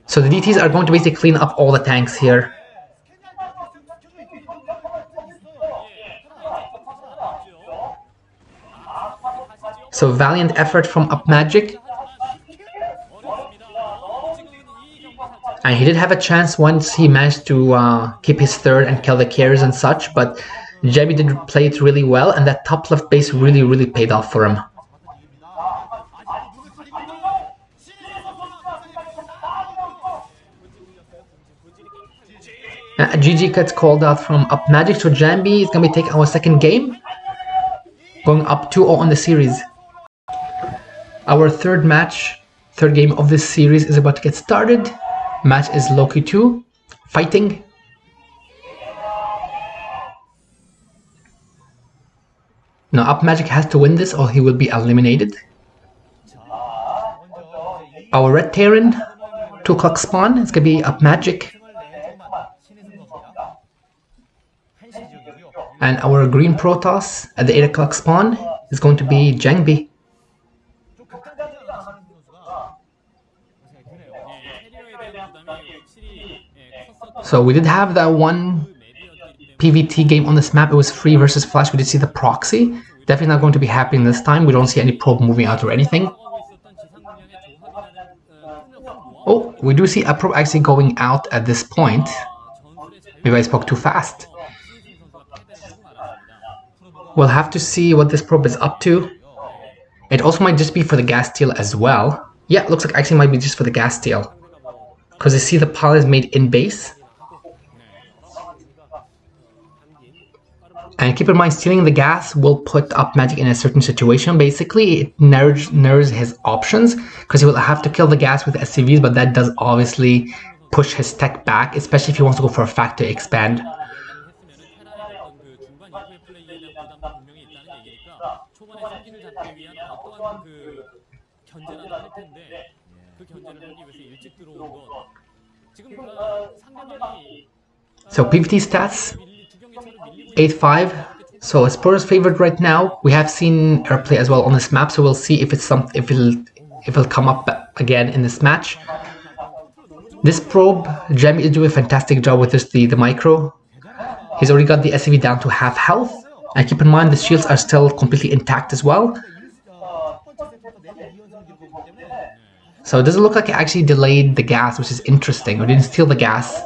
So the DTs are going to basically clean up all the tanks here. So valiant effort from UpMagic. And he did have a chance once he managed to keep his 3rd and kill the carriers and such, but Jangbi did play it really well, and that top left base really paid off for him. GG gets called out from UpMagic, so Jangbi is going to be taking our 2nd game, going up 2-0 on the series. Our 3rd game of this series is about to get started. Match is Loki 2, fighting. Now UpMagic has to win this or he will be eliminated. Our red Terran, 2 o'clock spawn, it's going to be UpMagic. And our green Protoss at the 8 o'clock spawn is going to be Jangbi. So we did have that one PvT game on this map. It was free versus flash. We did see the proxy. Definitely not going to be happening this time. We don't see any probe moving out or anything. Oh, we do see a probe actually going out at this point. Maybe I spoke too fast. We'll have to see what this probe is up to. It also might just be for the gas steal as well. Yeah, it looks like actually might be just for the gas steal. Because you see the pile is made in base. And keep in mind, stealing the gas will put UpMagic in a certain situation. Basically, it narrows his options, because he will have to kill the gas with SCVs, but that does obviously push his tech back, especially if he wants to go for a factor expand. So PvT stats, 8-5. So Spurs favored right now. We have seen airplay as well on this map, so we'll see if it's if it'll come up again in this match. This probe, Jangbi is doing a fantastic job with this the micro. He's already got the SCV down to half health, and keep in mind the shields are still completely intact as well. So it doesn't look like it actually delayed the gas, which is interesting. Or didn't steal the gas.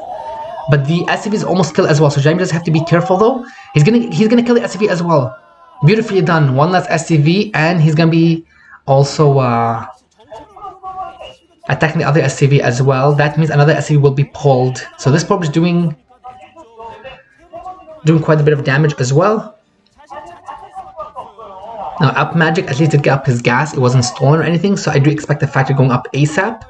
But the SCV is almost killed as well, so Jangbi does have to be careful though. He's gonna kill the SCV as well. Beautifully done. One less SCV, and he's gonna be also attacking the other SCV as well. That means another SCV will be pulled. So this probe is doing quite a bit of damage as well. Now UpMagic at least did get up his gas. It wasn't stolen or anything, so I do expect the factor going up ASAP.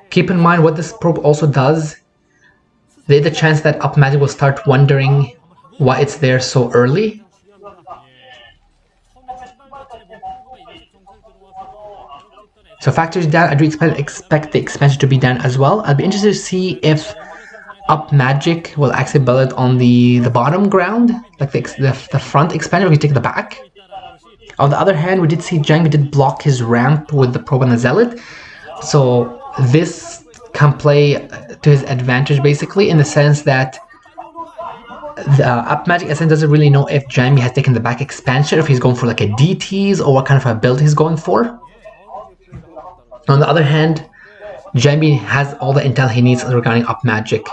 Keep in mind what this probe also does. There's a chance that UpMagic will start wondering why it's there so early. So factor is down. I do expect the expansion to be down as well. I'll be interested to see if UpMagic will actually build it on the bottom ground, like the front expansion, or we take the back. On the other hand, we did see Jangbi did block his ramp with the probe and the zealot. So this can play to his advantage basically, in the sense that the UpMagic essence doesn't really know if Jangbi has taken the back expansion, if he's going for like a DTs or what kind of a build he's going for. On the other hand, Jangbi has all the intel he needs regarding UpMagic.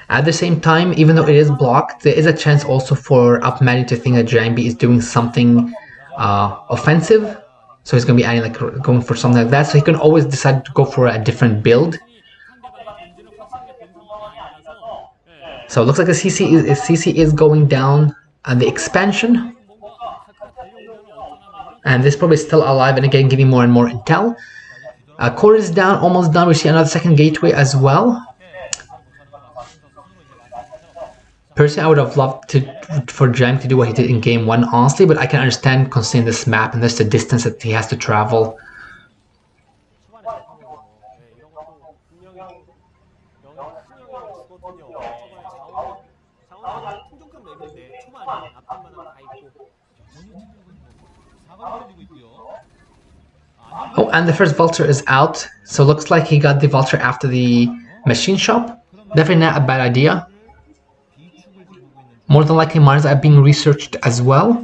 At the same time, even though it is blocked, there is a chance also for UpMagic to think that Jangbi is doing something offensive. So he's going to be adding, like, going for something like that. So he can always decide to go for a different build. So it looks like the CC is going down on the expansion. And this probably is still alive and again getting more and more intel. Core is down, almost done. We see another second gateway as well. Personally, I would have loved for Jang to do what he did in game 1, honestly, but I can understand considering this map and there's the distance that he has to travel. Oh, and the first vulture is out, so looks like he got the vulture after the machine shop. Definitely not a bad idea. More than likely mines are being researched as well.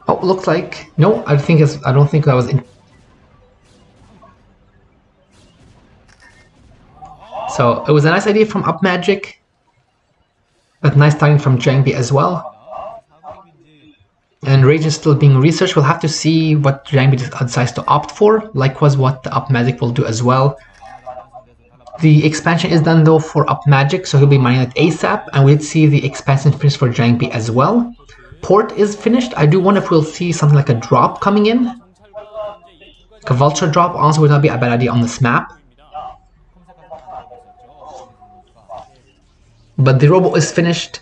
Oh, looks like no. I don't think that was in. So it was a nice idea from UpMagic, but nice timing from Jangbi as well. And Rage is still being researched. We'll have to see what Jangbi decides to opt for. Likewise, what the UpMagic will do as well. The expansion is done though for UpMagic, so he'll be mining it ASAP. And we'll see the expansion finished for Jangbi as well. Port is finished. I do wonder if we'll see something like a drop coming in. Like a vulture drop also would not be a bad idea on this map. But the robo is finished.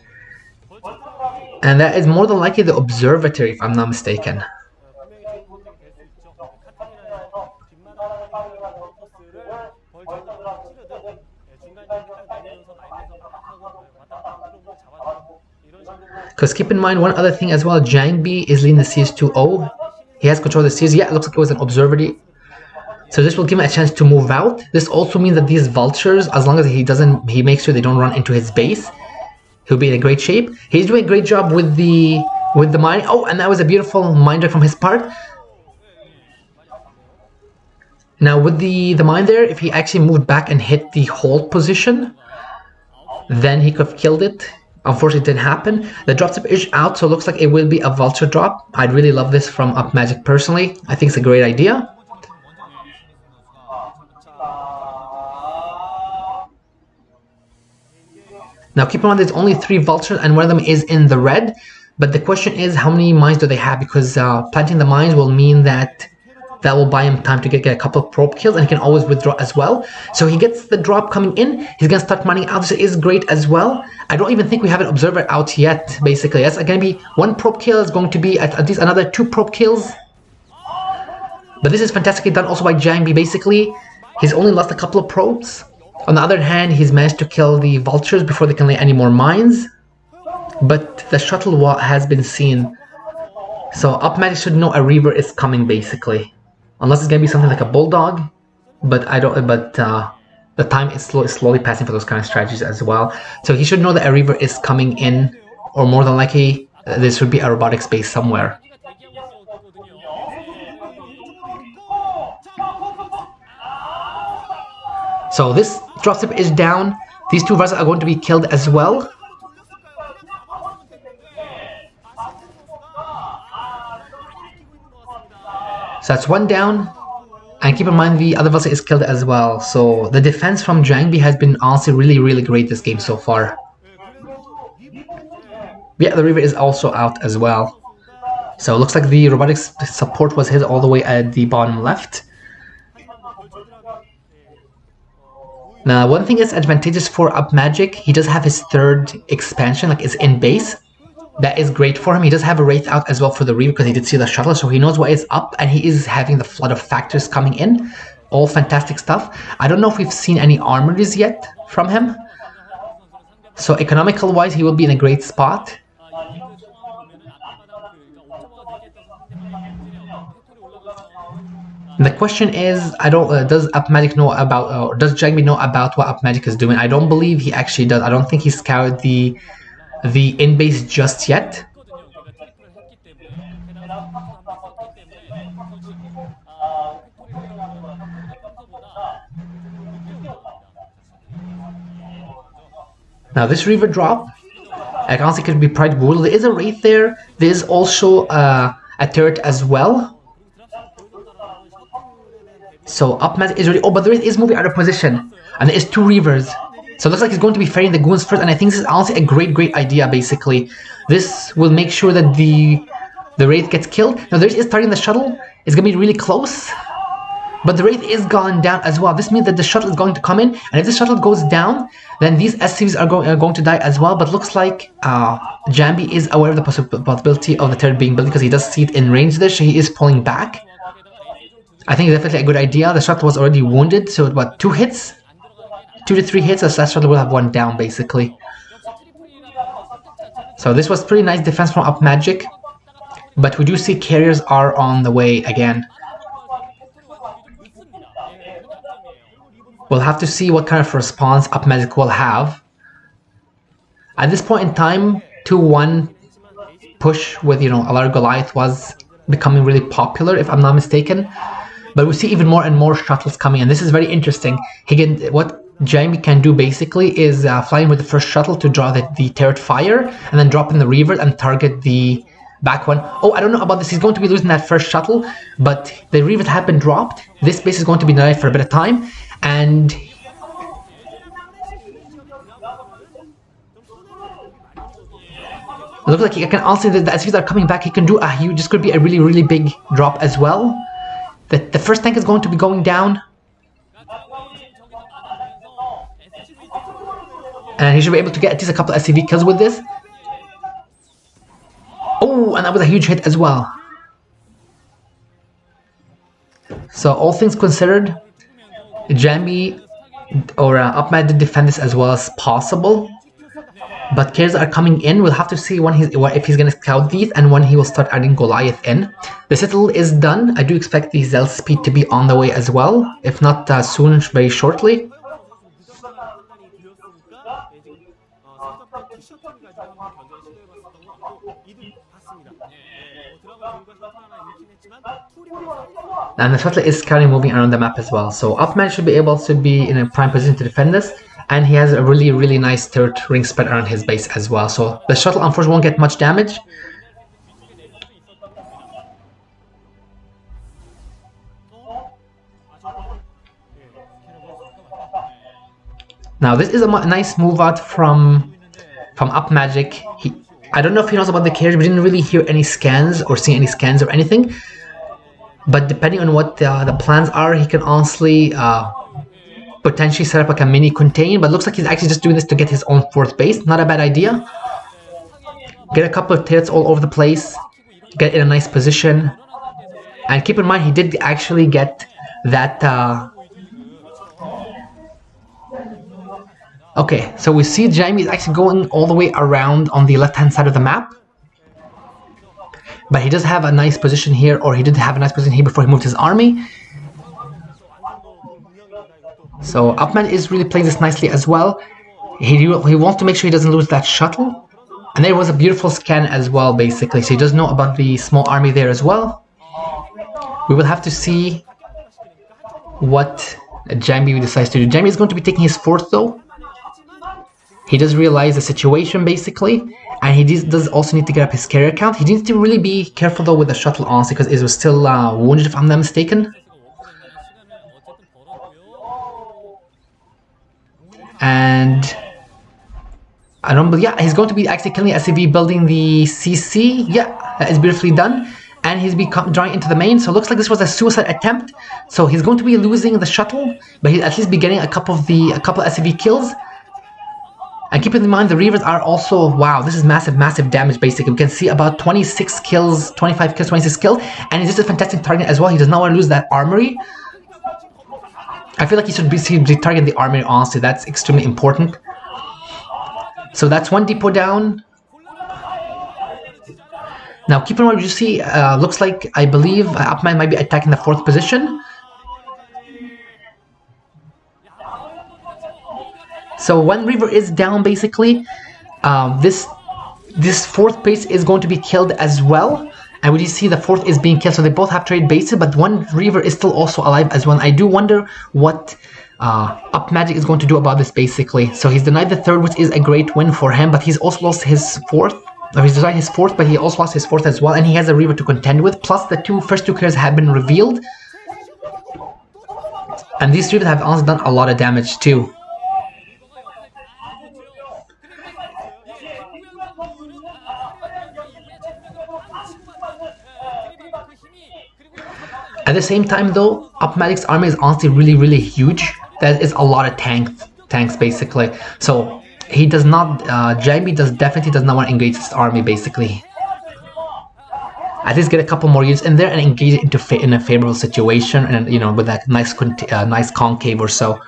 And that is more than likely the observatory, if I'm not mistaken. Because keep in mind one other thing as well, Jangbi is leading the CS2O. He has control of the CS. Yeah, it looks like it was an observatory. So this will give him a chance to move out. This also means that these vultures, as long as he makes sure they don't run into his base, he'll be in a great shape. He's doing a great job with the mine. Oh, and that was a beautiful mine from his part. Now with the mine there, if he actually moved back and hit the hold position, then he could have killed it. Unfortunately, it didn't happen. The drop tip is out, so it looks like it will be a vulture drop. I'd really love this from UpMagic personally. I think it's a great idea. Now keep in mind there's only 3 vultures and one of them is in the red. But the question is how many mines do they have, because planting the mines will mean that will buy him time to get a couple of probe kills and he can always withdraw as well. So he gets the drop coming in, he's gonna start mining out. This is great as well. I don't even think we have an observer out yet, basically. That's gonna be 1 probe kill, is going to be at least another 2 probe kills. But this is fantastically done also by Jangbi. Basically, he's only lost a couple of probes. On the other hand, he's managed to kill the vultures before they can lay any more mines. But the shuttle has been seen. So UpMagic should know a Reaver is coming, basically. Unless it's gonna be something like a Bulldog. But the time is slowly passing for those kind of strategies as well. So he should know that a Reaver is coming in, or more than likely there should be a robotics base somewhere. So this dropship is down. These 2 vessels are going to be killed as well. So that's 1 down. And keep in mind the other vessel is killed as well. So the defense from Jangbi has been honestly really great this game so far. Yeah, the Reaver is also out as well. So it looks like the robotics support was hit all the way at the bottom left. Now, one thing is advantageous for UpMagic, he does have his 3rd expansion, like it's in base. That is great for him. He does have a Wraith out as well for the Reaver because he did see the shuttle, so he knows what is up, and he is having the flood of factors coming in. All fantastic stuff. I don't know if we've seen any armories yet from him. So economical wise, he will be in a great spot. The question is, does UpMagic know about, or does Jangbi know about what UpMagic is doing? I don't believe he actually does. I don't think he scoured the in-base just yet. Now this Reaver drop, I honestly could be Pride Brutal. There is a Wraith there. There is also a turret as well. So UpMagic is ready. Oh, but the Wraith is moving out of position. And there is 2 Reavers. So it looks like he's going to be ferrying the goons first. And I think this is honestly a great idea, basically. This will make sure that the Wraith gets killed. Now the Wraith is targeting the shuttle. It's going to be really close. But the Wraith is gone down as well. This means that the shuttle is going to come in. And if the shuttle goes down, then these SCVs are going to die as well. But looks like Jangbi is aware of the possibility of the turret being built because he does see it in range there. So he is pulling back. I think it's definitely a good idea. The shuttle was already wounded. So what, 2 hits? 2 to 3 hits. The shuttle will have 1 down basically. So this was pretty nice defense from UpMagic. But we do see carriers are on the way again. We'll have to see what kind of response UpMagic will have. At this point in time, 2-1 push with, a lot of Goliath was becoming really popular, if I'm not mistaken. But we see even more and more shuttles coming, and this is very interesting. What Jangbi can do basically is fly in with the first shuttle to draw the turret fire, and then drop in the Reaver and target the back one. Oh, I don't know about this. He's going to be losing that first shuttle, but the Reavers have been dropped. This base is going to be denied for a bit of time. And it looks like he can also, the SCVs are coming back. He can do a huge, this could be a really big drop as well. The first tank is going to be going down. And he should be able to get at least a couple of SCV kills with this. Oh, and that was a huge hit as well. So all things considered, Jangbi or UpMagic did defend this as well as possible, but carriers are coming in. We'll have to see if he's going to scout these and when he will start adding Goliath in. The Citadel is done. I do expect the Zell speed to be on the way as well, if not soon, very shortly. And the shuttle is currently moving around the map as well. So UpMagic should be able to be in a prime position to defend this. And he has a really nice turret ring spread around his base as well. So the shuttle unfortunately won't get much damage. Now this is a nice move out from UpMagic. I don't know if he knows about the carrier. We didn't really hear any scans or see any scans or anything. But depending on what the plans are, he can honestly potentially set up like a mini contain. But it looks like he's actually just doing this to get his own 4th base. Not a bad idea. Get a couple of turrets all over the place. Get in a nice position. And keep in mind, he did actually get that... Okay, so we see Jangbi is actually going all the way around on the left-hand side of the map. But he does have a nice position here, or he did have a nice position here before he moved his army. So UpMagic is really playing this nicely as well. He wants to make sure he doesn't lose that shuttle. And there was a beautiful scan as well, basically. So he does know about the small army there as well. We will have to see what Jangbi decides to do. Jangbi is going to be taking his 4th though. He does realize the situation basically. And he does also need to get up his carrier count. He needs to really be careful though with the shuttle honestly, because it was still wounded if I'm not mistaken. And I don't believe, yeah, he's going to be actually killing the SCV, building the CC. Yeah, that is beautifully done. And he's drawing into the main, so it looks like this was a suicide attempt. So he's going to be losing the shuttle, but he'll at least be getting a couple of SCV kills. And keep in mind, the Reavers are also, wow, this is massive damage basically. We can see about 26 kills, 25 kills, 26 kills. And he's just a fantastic target as well. He does not want to lose that armory. I feel like he should be targeting the armory, honestly. That's extremely important. So that's 1 depot down. Now keep in mind, you see, looks like, I believe, UpMagic might be attacking the 4th position. So when Reaver is down, basically, this 4th base is going to be killed as well. And we see the 4th is being killed, so they both have trade bases, but one Reaver is still also alive as well. I do wonder what UpMagic is going to do about this basically. So he's denied the third, which is a great win for him, but he's also lost his fourth. Or he's denied his fourth, but he also lost his fourth as well, and he has a Reaver to contend with. Plus, the first two cards have been revealed, and these Reavers have also done a lot of damage too. At the same time though, UpMagic's army is honestly really huge. That is a lot of tanks basically. So he does not, Jangbi definitely does not want to engage this army basically. At least get a couple more units in there and engage it in a favorable situation, and you know, with that nice concave or so.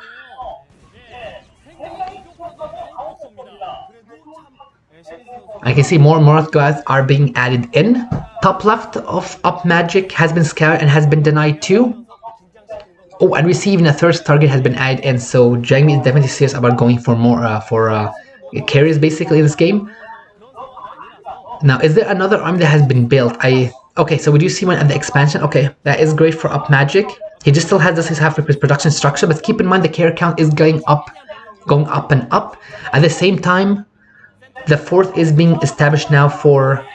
I can see more North guys are being added in. Top left of UpMagic has been scouted and has been denied too. Oh, and receiving a third target has been added in, so Jangbi is definitely serious about going for more carriers basically in this game. Now, is there another army that has been built? Okay, so we do see one at the expansion. Okay, that is great for UpMagic. He just still has this half of his production structure, but keep in mind the carrier count is going up and up. At the same time, the fourth is being established now for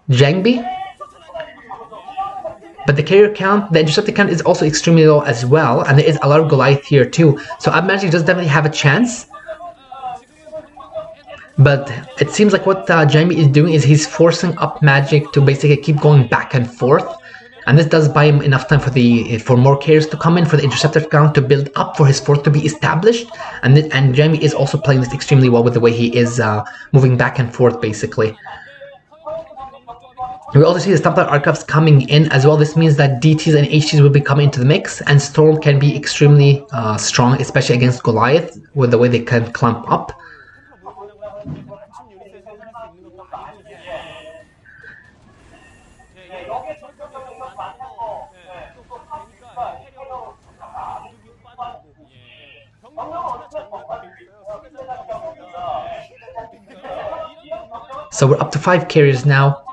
Jangbi. But the carrier count, the interceptor count is also extremely low as well, and there is a lot of Goliath here too. So UpMagic does definitely have a chance. But it seems like what Jangbi is doing is he's forcing UpMagic to basically keep going back and forth. And this does buy him enough time for more carriers to come in, for the interceptor count to build up, for his fourth to be established. And Jangbi is also playing this extremely well with the way he is moving back and forth basically. We also see the Stompler Archives coming in as well. This means that DTs and HTs will be coming into the mix, and Storm can be extremely strong, especially against Goliath, with the way they can clump up. So we're up to 5 carriers now.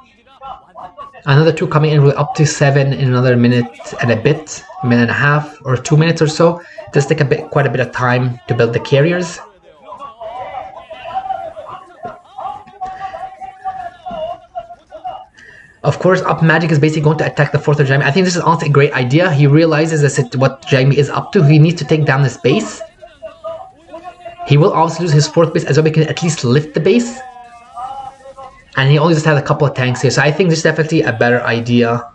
Another 2 coming in, we're up to 7 in another minute and a bit, minute and a half, or 2 minutes or so. It does take quite a bit of time to build the carriers. Of course, UpMagic is basically going to attack the fourth of Jangbi. I think this is honestly a great idea. He realizes what Jangbi is up to. He needs to take down this base. He will obviously lose his fourth base as well, but he can at least lift the base. And he only just has a couple of tanks here, so I think this is definitely a better idea.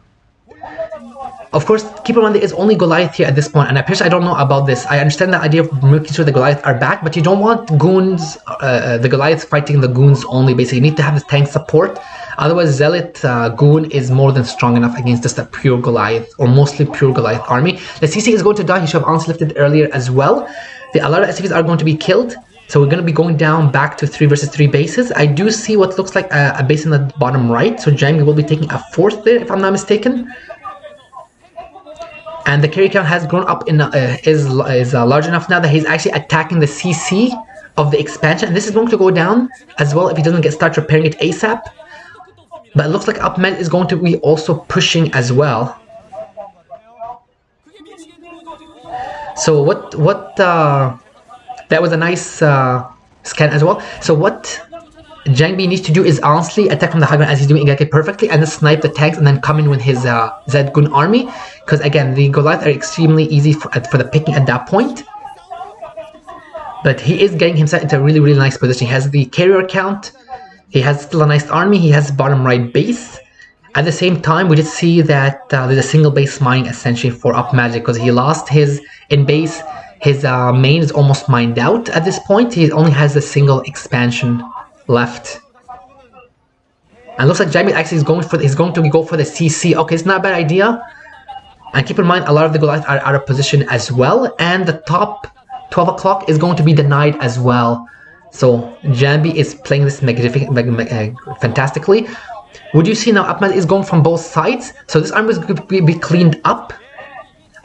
Of course, keep in mind there is only Goliath here at this point, and I don't know about this. I understand the idea of making sure the Goliath are back, but you don't want goons, the Goliath fighting the goons only. Basically, you need to have the tank support. Otherwise, Zealot goon is more than strong enough against just a pure Goliath, or mostly pure Goliath army. The CC is going to die. He should have honestly lifted earlier as well. A lot of SCVs are going to be killed. So we're going to be going down back to 3 versus 3 bases. I do see what looks like a base in the bottom right. So Jangbi will be taking a fourth there, if I'm not mistaken. And the carry count has grown up is large enough now that he's actually attacking the CC of the expansion. And this is going to go down as well if he doesn't start repairing it ASAP. But it looks like UpMagic is going to be also pushing as well. So that was a nice scan as well. So what Jangbi needs to do is honestly attack from the high ground as he's doing exactly perfectly, and then snipe the tanks and then come in with his Z-Gun army. Because again, the Goliath are extremely easy for the picking at that point. But he is getting himself into a really nice position. He has the carrier count. He has still a nice army. He has bottom right base. At the same time, we did see that there's a single base mining essentially for UpMagic, because he lost his in base. His main is almost mined out at this point. He only has a single expansion left. And looks like Jangbi actually is going to go for the CC. Okay, it's not a bad idea. And keep in mind, a lot of the Goliath are out of position as well. And the top 12 o'clock is going to be denied as well. So Jangbi is playing this fantastically. Would you see now UpMagic is going from both sides? So this army is going to be cleaned up.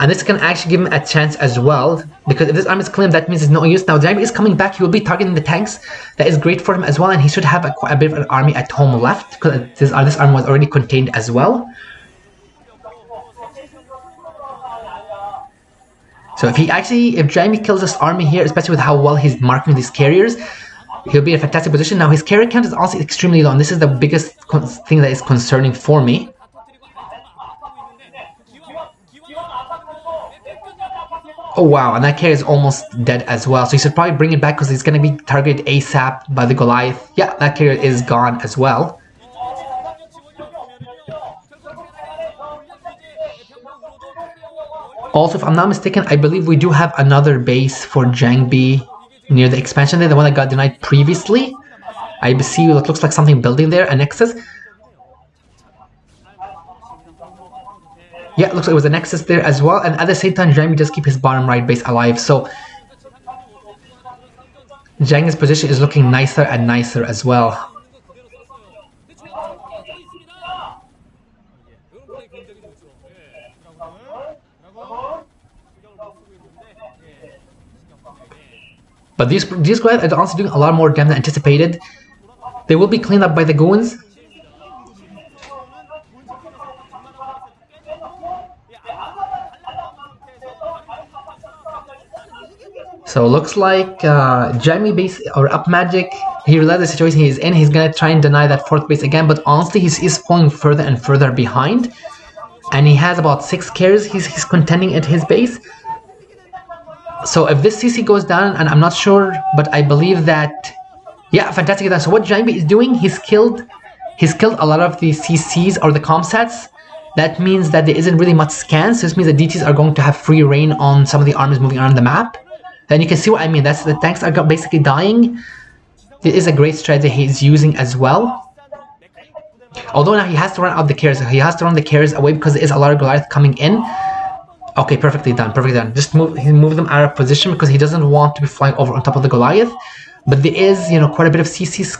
And this can actually give him a chance as well, because if this army is clean, that means it's no use. Now Jangbi is coming back. He will be targeting the tanks. That is great for him as well, and he should have quite a bit of an army at home left, because this army was already contained as well. So if Jangbi kills this army here, especially with how well he's marking these carriers, he'll be in a fantastic position. Now his carrier count is also extremely low, and this is the biggest thing that is concerning for me. Oh wow, and that carrier is almost dead as well. So he should probably bring it back because he's going to be targeted ASAP by the Goliath. Yeah, that carrier is gone as well. Also, if I'm not mistaken, I believe we do have another base for Jangbi near the expansion there, the one that got denied previously. I see it looks like something building there, a nexus. Yeah, it looks like it was a nexus there as well, and at the same time, Jangbi does keep his bottom right base alive, so Jangbi's position is looking nicer and nicer as well. But these Goliaths are honestly doing a lot more damage than anticipated. They will be cleaned up by the goons. So it looks like Jangbi base or UpMagic, he realized the situation he is in. He's gonna try and deny that fourth base again, but honestly he's falling further and further behind. And he has about 6 carries he's contending at his base. So if this CC goes down, and I'm not sure, but I believe that, yeah, fantastic. So what Jangbi is doing, he's killed a lot of the CCs or the comsats. That means that there isn't really much scans. So this means the DTs are going to have free reign on some of the armies moving around the map. Then you can see what I mean. That's the tanks are basically dying. It is a great strategy he's using as well. Although now he has to run out the carriers. He has to run the carriers away because there is a lot of Goliath coming in. Okay, perfectly done, perfectly done. Just move them out of position because he doesn't want to be flying over on top of the Goliath. But there is, you know, quite a bit of CCs,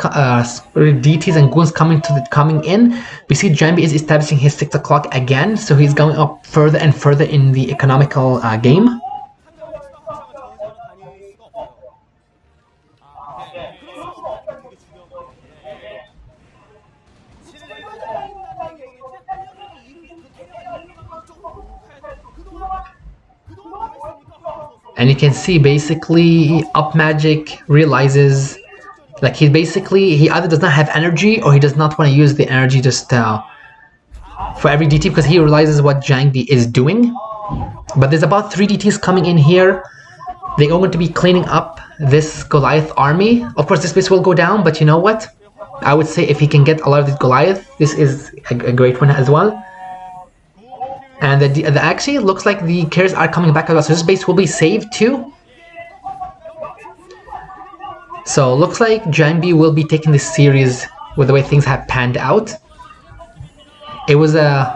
DTs and goons coming in. We see Jangbi is establishing his 6 o'clock again, so he's going up further and further in the economical game. And you can see basically UpMagic realizes like he either does not have energy or he does not want to use the energy just for every DT because he realizes what Jangbi is doing. But there's about 3 DTs coming in here. They're going to be cleaning up this Goliath army. Of course this base will go down, but you know what? I would say if he can get a lot of these Goliath, this is a great one as well. And actually looks like the carriers are coming back as well, so this base will be saved too. So looks like Jangbi will be taking this series with the way things have panned out. It was a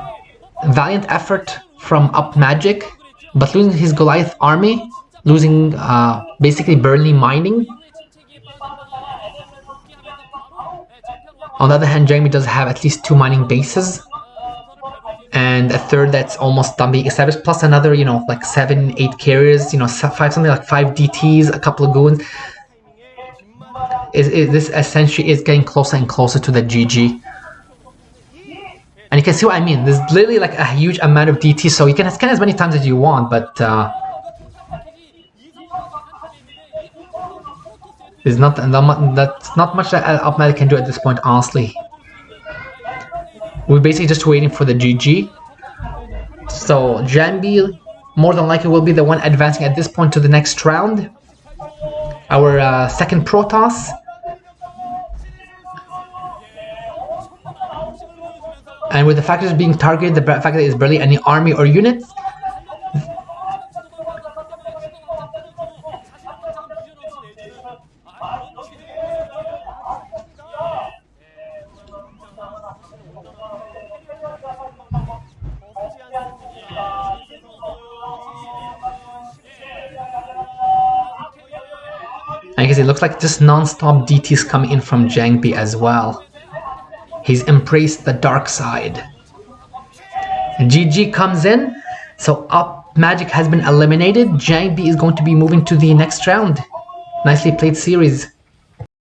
valiant effort from UpMagic, but losing his Goliath army, losing basically Burnley mining. On the other hand, Jangbi does have at least 2 mining bases. And a third that's almost done being established, plus another, you know, like 7, 8 carriers, you know, something like 5 DTs, a couple of goons. This essentially is getting closer and closer to the GG. And you can see what I mean. There's literally like a huge amount of DTs, so you can scan as many times as you want, but there's that's not much that UpMagic can do at this point, honestly. We're basically just waiting for the GG. So Jangbi more than likely will be the one advancing at this point to the next round. Our second Protoss. And with the factors being targeted, the fact that there is barely any army or units, I guess it looks like just non-stop DTs coming in from Jangbi as well. He's embraced the dark side. GG comes in, so UpMagic has been eliminated. Jangbi is going to be moving to the next round. Nicely played series.